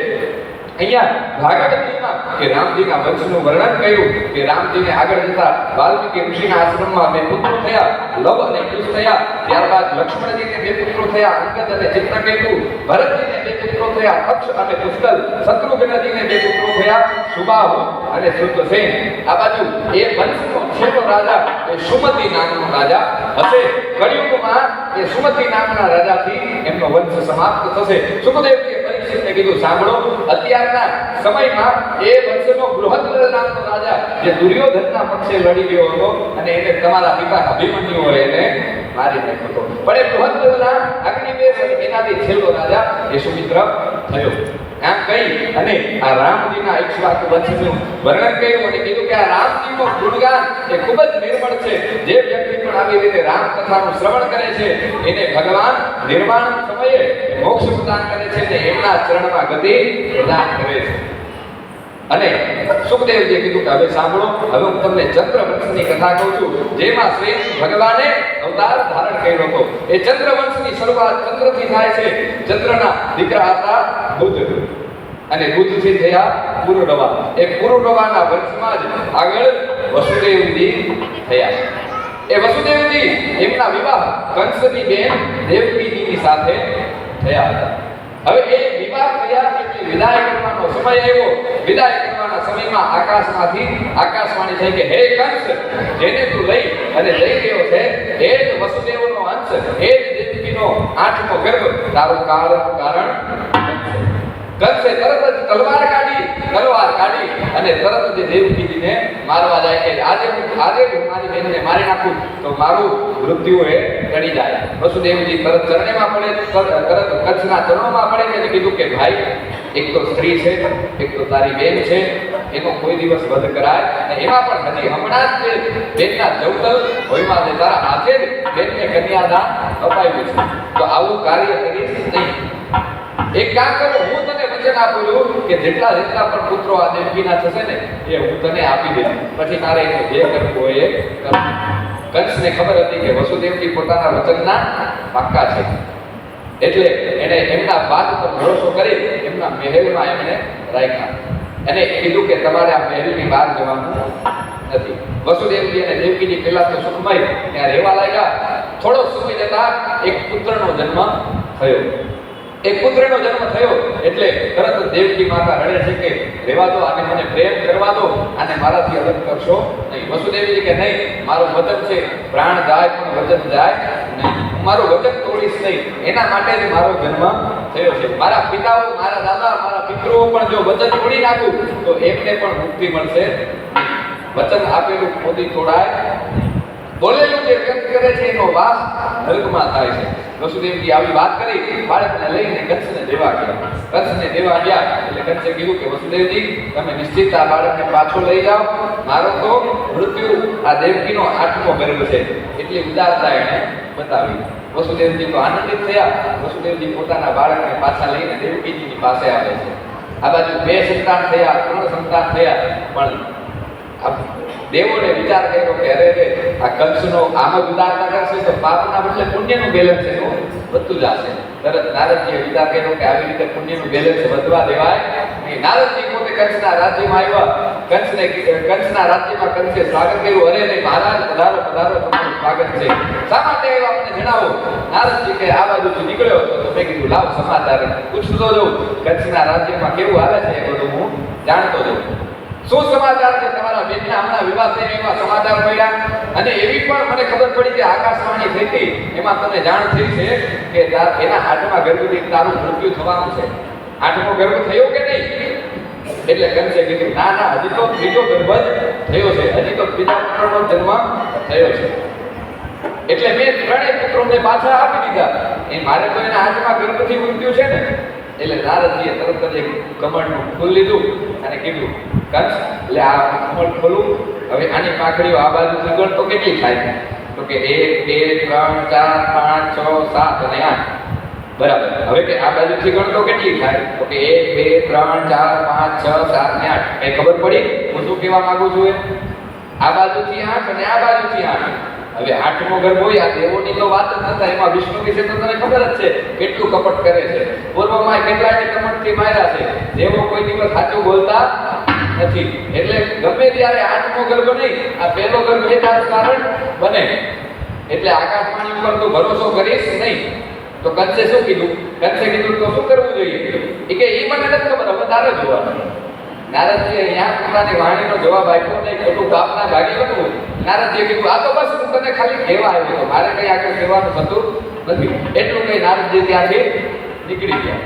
અહીંયા ભાગવતજીમાં કે રામજીના વંશનું વર્ણન કર્યું કે રામજીને આગળ જતા વાલ્મીકી ઋષિના આશ્રમમાં બે પુત્રો થયા, લવ અને કુશ થયા. ત્યારબાદ લક્ષ્મણજીને બે પુત્રો થયા, અંગદ અને ચિત્રકેતુ. ભરતજીને બે પુત્રો થયા, અક્ષ અને પુષ્કલ. શત્રુઘ્નજીને બે પુત્રો થયા, સુબાહુ અને શુદ્ધસેન. આ બાજુ એ વંશનો છેલ્લો રાજા એ સુમતિ નામનો રાજા હશે. કળિયુગમાં એ સુમતિ નામના રાજાથી એમનો વંશ સમાપ્ત થશે. સુખદેવજીએ પરીક્ષિતને કીધું સાંભળો, અત્યારના સમયમાં એ વંશનો બૃહદ્રથ નામનો રાજા જે દુર્યોધનના પક્ષે લડી ગયો હતો અને એને તમારા પિતા અભિમન્યુ એને મારી નાખ્યો હતો. પણ એ બૃહદ્રથના અગ્નિવેશ અને એનાથી છેલ્લો રાજા એ સુમિત્ર થયો. આમ કહી અને આ રામજીના ઇક્ષ્વાકુ વંશનું વર્ણન કર્યું અને કીધું કે આ રામજીનો ગુણગાન એ ખૂબ જ નિર્મળ છે. જે વ્યક્તિ પણ આવી રીતે રામ કથાનું શ્રવણ કરે છે એને ભગવાન નિર્વાણ સમયે મોક્ષ પ્રદાન કરે છે અને એમના ચરણમાં ગતિ પ્રદાન કરે છે. અને સુખદેવજીએ કીધું કે હવે સાંભળો, હવે હું તમને ચંદ્રવંશની કથા કહું છું, જેમાં શ્રી ભગવાને અવતાર ધારણ કર્યો હતો. એ ચંદ્રવંશની શરૂઆત ચંદ્રથી થાય છે. ચંદ્રના દીકરા હતા બુદ્ધ અને બુદ્ધથી થયા પુરુરવા. એ પુરુરવાના વંશમાં જ આગળ વસુદેવજી થયા. એ વસુદેવજી એમના વિવાહ કંસની બેન દેવકીજીની સાથે થયા હતા. હવે એ વિવાહ થયા એટલે વિદાય કરવાનો સમય આવ્યો. વિદાય કરવાના સમયમાં આકાશવાણી થઈ કે હે કંસ, જેને તું લઈ અને જઈ રહ્યો છે એ જ વસુદેવનો અંશ, એ જ દેવકીનો 8મો ગર્ભ, તારું કારણ કંસે તરત જ તલવાર કાઢી અને તરત જ દેવકીજીને મારવા જાય કે આજે હું મારી બહેનને મારી નાખું તો મારું મૃત્યુ એ ટળી જાય. વસુદેવજી તરત ચરણેમાં પડે, તરત કંસના ચરણોમાં પડે અને કીધું કે ભાઈ, એક તો સ્ત્રી છે, એક તો તારી બેન છે, એનો કોઈ દિવસ વધ કરાય અને એમાં પણ હજી હમણાં જ બેનના જવતલ હોયમાં જે તારા હાથે જ બેનને કન્યાદાન અપાયું છે, તો આવું કાર્ય કરીશ નહીં. એક કામ કરો, હું તને વચન આપું છું કે જેટલા પણ પુત્રો આ દેવકીના થશે ને એ હું તને આપી દઈશ, પછી તારે એનું જે કરવું હોય એ કરવું. કંસને ખબર હતી કે વસુદેવજી પોતાના વચનના પાક્કા છે, એટલે એને એમના વાત પર ભરોસો કરી એમના મહેલમાં એમણે રાખ્યા અને કીધું કે તમારે આ મહેલની બહાર જવાનું નથી. વસુદેવજી અને દેવકીજી પહેલા તો સુખમય ત્યાં રહેવા લાગ્યા. થોડો સમય જતા એક પુત્રનો જન્મ થયો. એટલે તરત દેવકી માતા રડે છે કે રહેવા દો, આને મને પ્રેમ કરવા દો, આને મારાથી અલગ કરશો નહીં. વસુદેવજી કે નહીં, મારું વચન છે, પ્રાણ જાય પણ વચન જાય નહીં, હું મારું વચન તોડીશ નહીં. એના માટે જ મારો જન્મ થયો છે. મારા પિતાઓ, મારા દાદા, મારા પિતૃઓ પણ જો વચન તોડી નાખું તો એમને પણ મુક્તિ મળશે. વચન આપેલું મોદી તોડાય, બોલેલું જે વ્યક્ત કરે છે એનો વાસ નરકમાં થાય છે. વસુદેવજી આવી વાત કરી, બાળકને લઈને કંસને દેવા ગયા. એટલે કંસે કીધું કે વસુદેવજી, તમે નિશ્ચિત આ બાળકને પાછો લઈ જાઓ, મારો તો મૃત્યુ આ દેવકીનો 8મો ગર્ભ છે. એટલી ઉદારતા એને બતાવી. વસુદેવજી તો આનંદિત થયા. વસુદેવજી પોતાના બાળકને પાછા લઈને દેવકીજીની પાસે આવે છે. આ બાજુ 2 સંતાન થયા, 3 સંતાન થયા, પણ દેવોને વિચાર કર્યો કે અરે આ કંસનો આમ જ ઉદારતા કરશે તો પાપના બદલે પુણ્યનું બેલેન્સ એનું વધતું જશે. તરત નારદજીએ વિચાર કર્યો કે આવી રીતે પુણ્યનું બેલેન્સ વધવા દેવાય નહીં. નારદજી પોતે કંસના રાજ્યમાં આવ્યા. કંસના રાજ્યમાં કંસે સ્વાગત કર્યું. અરે રે મહારાજ, પધારો પધારો, તમારું સ્વાગત છે. શા માટે આવ્યા મને જણાવો. નારદજી કે આ બાજુથી નીકળ્યો હતો તો મેં કીધું લાવ સમાચાર પૂછતો જાઉં, કંસના રાજ્યમાં કેવું હાલે છે એ બધું હું જાણતો જાઉં. શું સમાચાર છે તમારા બેનના હમણાં વિવાહ થઈને એવા સમાચાર મળ્યા? અને એવી પણ મને ખબર પડી કે આકાશવાણી થઈ હતી, એમાં તમને જાણ થઈ છે કે એના 8મા ગર્ભથી તારું મૃત્યુ થવાનું છે. 8મો ગર્ભ થયો કે નહીં? એટલે કંસે કીધું ના, હજી તો 3જો ગર્ભ જ થયો છે, હજી તો બીજા પુત્રનો જન્મ થયો છે. એટલે મેં 3 પુત્રોને પાછા આપી દીધા. એ મારે તો એના 8મા ગર્ભથી મૃત્યુ છે ને. એટલે નારદજીએ તરત જ એક કમળનું ફૂલ લીધું અને કીધું, કંસ, એટલે આ કમળ ખોલું, હવે આની પાંખડીઓ આ બાજુથી ગણ તો કેટલી થાય? તો કે 1 2 3 4 5 6 7 અને 8. બરાબર. હવે કે આ બાજુથી ગણ તો કેટલી થાય? તો કે 1 2 3 4 5 6 7 અને 8. કઈ ખબર પડી હું શું કહેવા માંગુ છું? આ બાજુથી 8 અને આ બાજુથી 8. હવે 8મો ગર્ભ હોય, આ દેવોની તો વાત જ નતા. એમાં વિષ્ણુ વિશે તો તને ખબર જ છે કેટલું કપટ કરે છે. પૂર્વમાં કેટલાય કપટથી માર્યા છે. દેવો કોઈ દિવસ સાચું બોલતા નથી. એટલે ગમે ત્યારે 8મો ગર્ભ નહીં, આ પહેલો ગર્ભ એકાદ કારણ બને. એટલે આકાશવાણી ઉપર તું ભરોસો કરીશ નહીં. તો કંસે શું કીધું? કંસે કીધું તો શું કરવું જોઈએ? એ કે એ મને નથી ખબર, હવે તારે જોવાનું. નારદજીએ અહીંયા પોતાની વાણીનો જવાબ આપ્યો ને ખોટું પાપના ભાગી બનવું. નારદજીએ કીધું આ તો બસ હું તને ખાલી કહેવા આવ્યો હતો, મારે કઈ આગળ કહેવાનું થતું નથી. એટલું કઈ નારદજી ત્યાંથી નીકળી ગયા.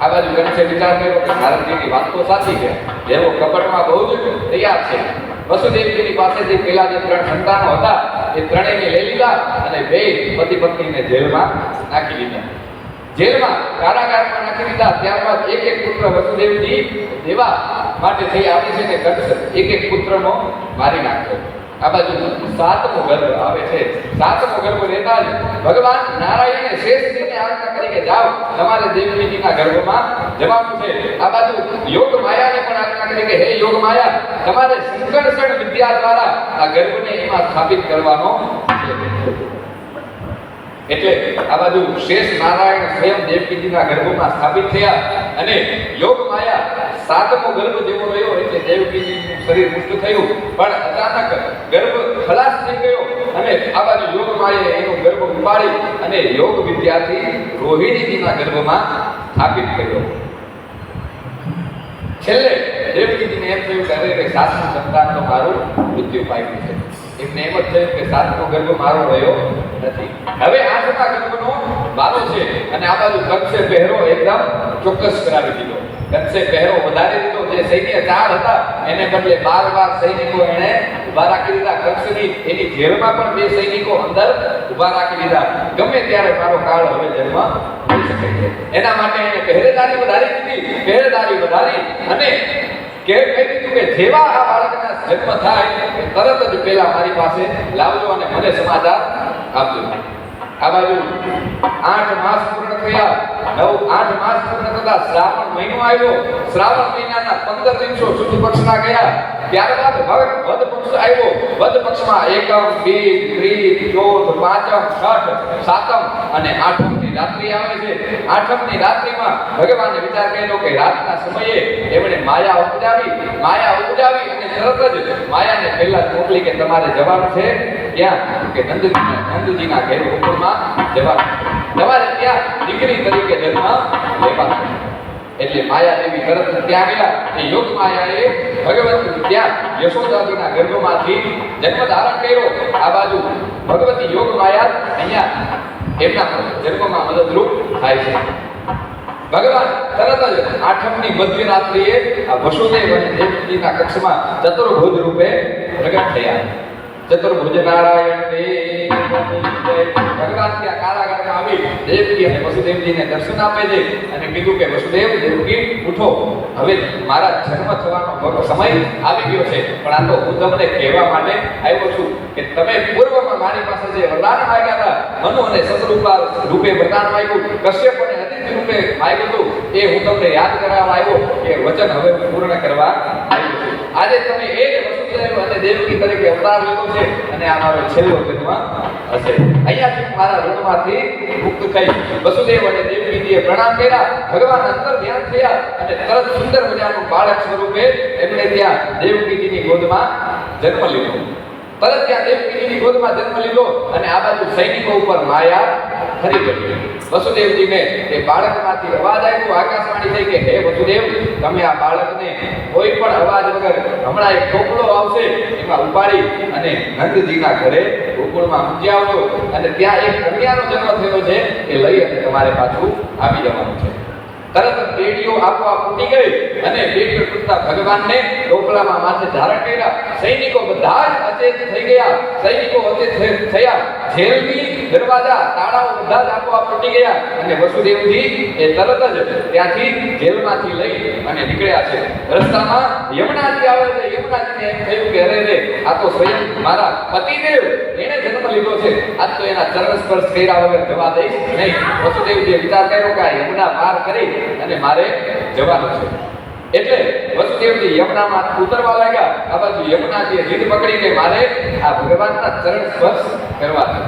આ બાજુ કંસે વિચાર કર્યો કે નારદજીની વાત તો સાચી છે, જેવો કપટમાં બહુ જ તૈયાર છે. વસુદેવજીની પાસેથી પેલા જે 3 સંતાનો હતા એ ત્રણેયને લઈ લીધા અને 2 પતિ પત્નીને જેલમાં નાખી દીધા. જેલમાં કારાગારમાં નાખી દીધા. ત્યારબાદ એક પુત્ર વસુદેવજી દેવા માટે થઈ આપી છે કે કંસ એક પુત્રનો મારી નાખ્યો. આ બાજુ 7મો ગર્ભ આવે છે. 7મો ગર્ભ રહેતા જ ભગવાન નારાયણે શેષજીને આજ્ઞા કરી કે જાઓ, તમારે દેવકીજીના ગર્ભમાં જવાનું છે. આ બાજુ યોગ માયાને પણ આજ્ઞા કરી કે હે યોગ માયા, તમારે સંકર્ષણ વિદ્યા દ્વારા આ ગર્ભને એમાં સ્થાપિત કરવાનો છે. એટલે આ બાજુ શેષ નારાયણ સ્વયં દેવકીજીના ગર્ભમાં સ્થાપિત થયા અને યોગ માયા 7મો ગર્ભ જેવો રહ્યો એટલે દેવકીજીનું શરીર પુષ્ટ થયું. પણ અચાનક ગર્ભ ખલાસ થઈ ગયો અને આ બાજુ યોગ માએ એનો ગર્ભ ઉપાડી અને યોગ વિદ્યાથી રોહિણીજીના ગર્ભમાં સ્થાપિત કર્યો. છેલ્લે દેવકીજીને એમ થયું કે અરે સાતનું સંતાન તો મારું મૃત્યુ પામ્યું છે. એમને એમ જ થયું કે સાતનો ગર્ભ મારો રહ્યો નથી. હવે આઠમા ગર્ભનો વારો છે અને આ બાજુ કંસે પહેરો એકદમ ચોક્કસ કરાવી દીધો. કંસે પહેરો વધારી દીધો. જે સૈન્ય 4 હતા એને બદલે 12 સૈનિકો એને ઉભા રાખી દીધા. કંસની એની જેલમાં પણ 2 સૈનિકો અંદર ઉભા રાખી દીધા. ગમે ત્યારે મારો કાળ હવે જન્મ થઈ શકે છે. એના માટે એને પહેરેદારી વધારી દીધી. પહેરેદારી વધારી અને કહી દીધું કે જેવા આ બાળકના જન્મ થાય કે તરત જ પહેલા મારી પાસે લાવજો અને મને સમાચાર આપજો. આ બાજુ 8 માસ પૂર્ણ થયા. 8 માસ પૂર્ણ થતા શ્રાવણ મહિનો આવ્યો. શ્રાવણ મહિનાના 15 દિવસો શુદ્ધ પક્ષના ગયા. ત્યારબાદ વદ પક્ષ આવ્યો. વદ પક્ષમાં એકમ, બીજ, ત્રીજ, ચોથ, પાંચમ, છઠ, સાતમ અને આઠમની રાત્રિ આવે છે. આઠમની રાત્રિમાં ભગવાને વિચાર કર્યો કે રાતના સમયે એમણે માયા ઉપજાવી અને તરત જ માયાને પહેલા મોકલી કે તમારે જવાનું છે ક્યાં કે નંદજીના ઘેર ગોકુળમાં જવાનું. તમારે ત્યાં દીકરી તરીકે જન્મ લેવાનો. એટલે માયા દેવી તરત ત્યાં ગયા. એ યોગ માયાએ ભગવતી ત્યાં યશોદાજીના ગર્ભમાંથી જન્મ ધારણ કર્યો. આ બાજુ ભગવતી યોગ માયા અહીંયા એમના જન્મમાં મદદરૂપ થાય છે. ભગવાન તરત જ આઠમની મધ્યરાત્રિએ આ વસુદેવ અને દેવકીના કક્ષમાં ચતુર્ભુજ રૂપે પ્રગટ થયા. ચતુર્ભુજ નારાયણ ભગવાન ત્યાં કારાગારમાં આવી દેવકી અને વસુદેવજીને દર્શન આપે છે અને કીધું કે વસુદેવ, દેવકી ઉઠો, હવે મારા જન્મ થવાનો સમય આવી ગયો છે. પણ આ તો હું તમને કહેવા માટે આવ્યો છું કે તમે પૂર્વમાં મારી પાસે જે વરદાન માંગ્યા હતા, મનુ અને શત્રુપા રૂપે વરદાન માંગ્યું, કશ્યપ અને અદિતિ રૂપે માંગ્યું હતું, એ હું તમને યાદ કરાવવા આવ્યો કે વચન હવે હું પૂર્ણ કરવા આવ્યો છું. આજે તમે એ જ વસુદેવ અને દેવકી તરીકે અવતાર લીધો છે અને આ મારો છેલ્લો જન્મ હશે. અહીંયાથી મારા ઋણમાંથી મુક્ત થઈ વસુદેવ અને દેવકીજીએ પ્રણામ કર્યા. ભગવાન અંતર ધ્યાન થયા અને તરત સુંદર મજાનું બાળક સ્વરૂપે એમણે ત્યાં દેવકીજીની ગોદમાં જન્મ લીધો. તરત ત્યાં દેવકીજીની ગોદમાં જન્મ લીધો અને આ બાજુ સૈનિકો ઉપર માયા ફરી પડી. વસુદેવજીને એ બાળકમાંથી અવાજ આવ્યો, આકાશવાણી થઈ કે હે વસુદેવ, તમે આ બાળકને કોઈ પણ અવાજ વગર હમણાં એક ટોપલો આવશે એમાં ઉપાડી અને નંદજીના ઘરે ગોકુળમાં મૂકી આવજો અને ત્યાં એક કન્યાનો જન્મ થયો છે એ લઈ અને તમારે પાછું આવી જવાનું છે. તરત પેઢીઓ આપોઆપ તૂટી ગઈ અને પેઢીઓ તૂટતા ભગવાનને ટોપલામાં માથે ધારણ કર્યા. સૈનિકો બધા જ અચેત થઈ ગયા. સૈનિકો અચેત થયા. જેલની દરવાજા તાળાઓ બધા જ આપોઆપ તૂટી ગયા અને વસુદેવજી એ તરત જ ત્યાંથી જેલમાંથી લઈ અને નીકળ્યા છે. રસ્તામાં યમુનાજી આવે છે. યમુનાજીને એમ થયું કે અરે રે, આ તો સ્વયં મારા પતિદેવ એને જન્મ લીધો છે, આજ તો એના ચરણ સ્પર્શ કર્યા વગર જવા દઈશ નહીં. વસુદેવજીએ વિચાર કર્યો કે યમુના પાર કરી અને મારે જવાનું છે. એટલે વસુદેવજી યમુનામાં ઉતરવા લાગ્યા. આ બાજુ યમુનાજીએ જીદ પકડીને મારે આ ભગવાનના ચરણ સ્પર્શ કરવા છે.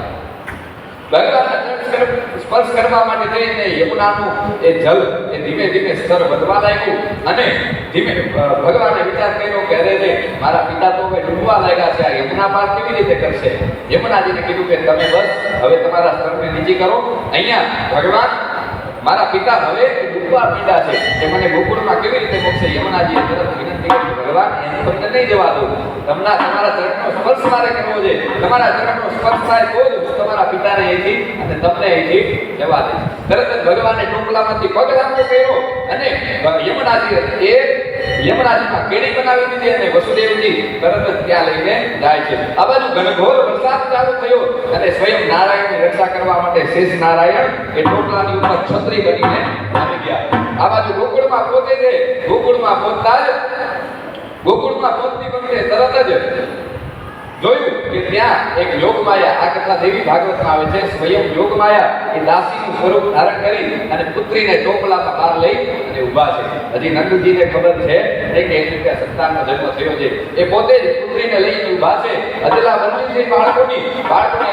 ભગવાનના ચરણ સ્પર્શ કરવા માટે થઈને યમુનાનું એ જલ એ ધીમે ધીમે સ્તર વધવા લાગ્યું અને ધીમે ભગવાને વિચાર કર્યો કે અરે રે, મારા પિતા તો હવે ડૂબવા લાગ્યા છે, આ યમુના પાર કેવી રીતે કરશે? યમુનાજીને કીધું કે તમે બસ હવે તમારા સ્તરને નીચી કરો. અહીંયા ભગવાન મારા પિતા હવે ડૂબવા માંડ્યા છે કે મને ગોકુળમાં કેવી રીતે મોકશે? યમુનાજીએ તરત વિનંતી કરી, ભગવાન એને તમને નહીં જવા દઉં. તમારા ચરણનો સ્પર્શ મારે કરવો છે. તમારા ચરણનો સ્પર્શ થાય તો જ હું તમારા પિતાને અહીંથી અને તમને અહીંથી જવા દઈશ. તરત જ ભગવાને ટોપલામાંથી પગ લાંબો કર્યો અને યમુનાજીમાં કેડી બનાવી દીધી અને વસુદેવજી તરત જ ત્યાં લઈને જાય છે. આ બાજુ ઘનઘોર વરસાદ ચાલુ થયો અને સ્વયં નારાયણની રક્ષા કરવા માટે શેષ નારાયણ એ ટોપલાની ઉપર છત્રી બનીને આવી ગયા. આ બાજુ ગોકુળમાં પહોંચે છે. ગોકુળમાં પહોંચતી વખતે તરત જ જોયું કે ત્યાં એક યોગમાયા, આ કથા દેવી ભાગવતમાં આવે છે, સ્વયં યોગમાયા એ દાસીનું સ્વરૂપ ધારણ કરી અને પુત્રીને ટોપલામાં બહાર લઈ અને ઊભા છે. હજી નંદજીને ખબર છે કે એ રીતે સંતાનનો જન્મ થયો છે. એ પોતે જ પુત્રીને લઈને ઊભા છે. અદલા બદલી છે બાળકોની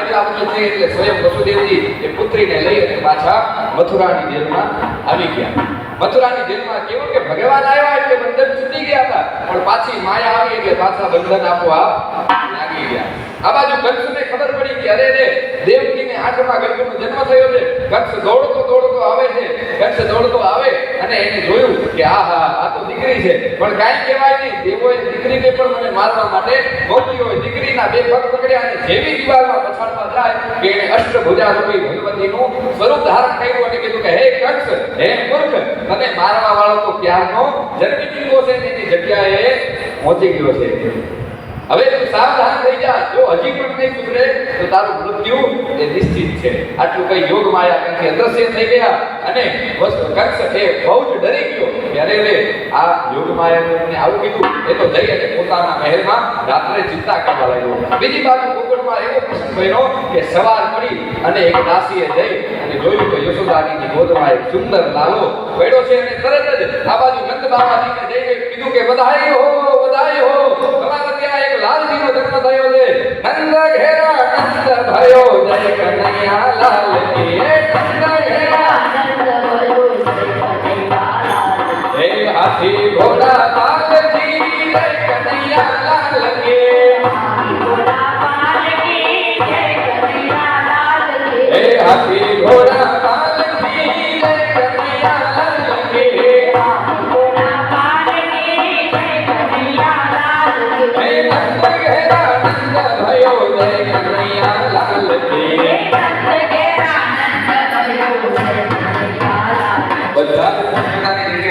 અદલા બદલી છે એટલે સ્વયં વસુદેવજી એ પુત્રીને લઈ અને પાછા મથુરાની જેલમાં આવી ગયા. મથુરાની જેલમાં કેવું કે ભગવાન આવ્યા એટલે બંધન છૂટી ગયા હતા, પણ પાછી માયા આવી એટલે પાછા બંધન આપોઆપ લાગી ગયા. આ બાજુ કંસને ખબર પડી કે અરે રે દેવકીને આઠમા ગર્ભનો જન્મ થયો છે. કંસ દોડતો આવે છે. કંસ દોડતો આવે અને એને જોયું કે આહા આ તો દીકરી છે, પણ કાંઈ કહેવાય નહીં. દેવોએ દીકરીને પણ મને મારવા માટે મોકલી હોય. દીકરીના બે પગ પકડ્યા અને જેવી દિવાલમાં પછાડવા જાય કે એને અષ્ટભુજા રૂપી ભગવતીનું સ્વરૂપ ધારણ કર્યું અને કીધું કે હે કંસ, હે મૂર્ખ, તને મારવા વાળો તો ક્યારનો જન્મી ચૂક્યો છે ને એની જગ્યાએ પહોંચી ગયો છે. હવે તું સાવધાન થઈ જા. જો હજી પણ નહીં સુધરે તો તારું મૃત્યુ એ નિશ્ચિત છે. આટલું કઈ યોગ માયા ત્યાંથી અદ્રશ્ય થઈ ગયા અને કંસ એ બહુ જ ડરી ગયો કે અરે રે આ યોગ માયાએ મને આવું કીધું. એ તો જઈ અને પોતાના મહેલમાં રાત્રે ચિંતા કરવા લાગ્યો. બીજી બાજુ ગોકુળમાં એવો પ્રસંગ બન્યો કે સવાર પડી અને એક દાસીએ જઈ અને જોયું કે યશોદાજીની ગોદમાં એક સુંદર લાલો પડ્યો છે અને તરત જ આ બાજુ નંદ બાબાજીને જઈને કીધું કે બધાઈ હો, બધાઈ હો, તમારા ત્યાં એક લાલજીનો જન્મ થયો છે. નંદ ઘેરા નંદ ભયો જય કનૈયા લાલ કી. નંદ ઘેરા હે હાથી ઘોડા લાલજી જય કનૈયા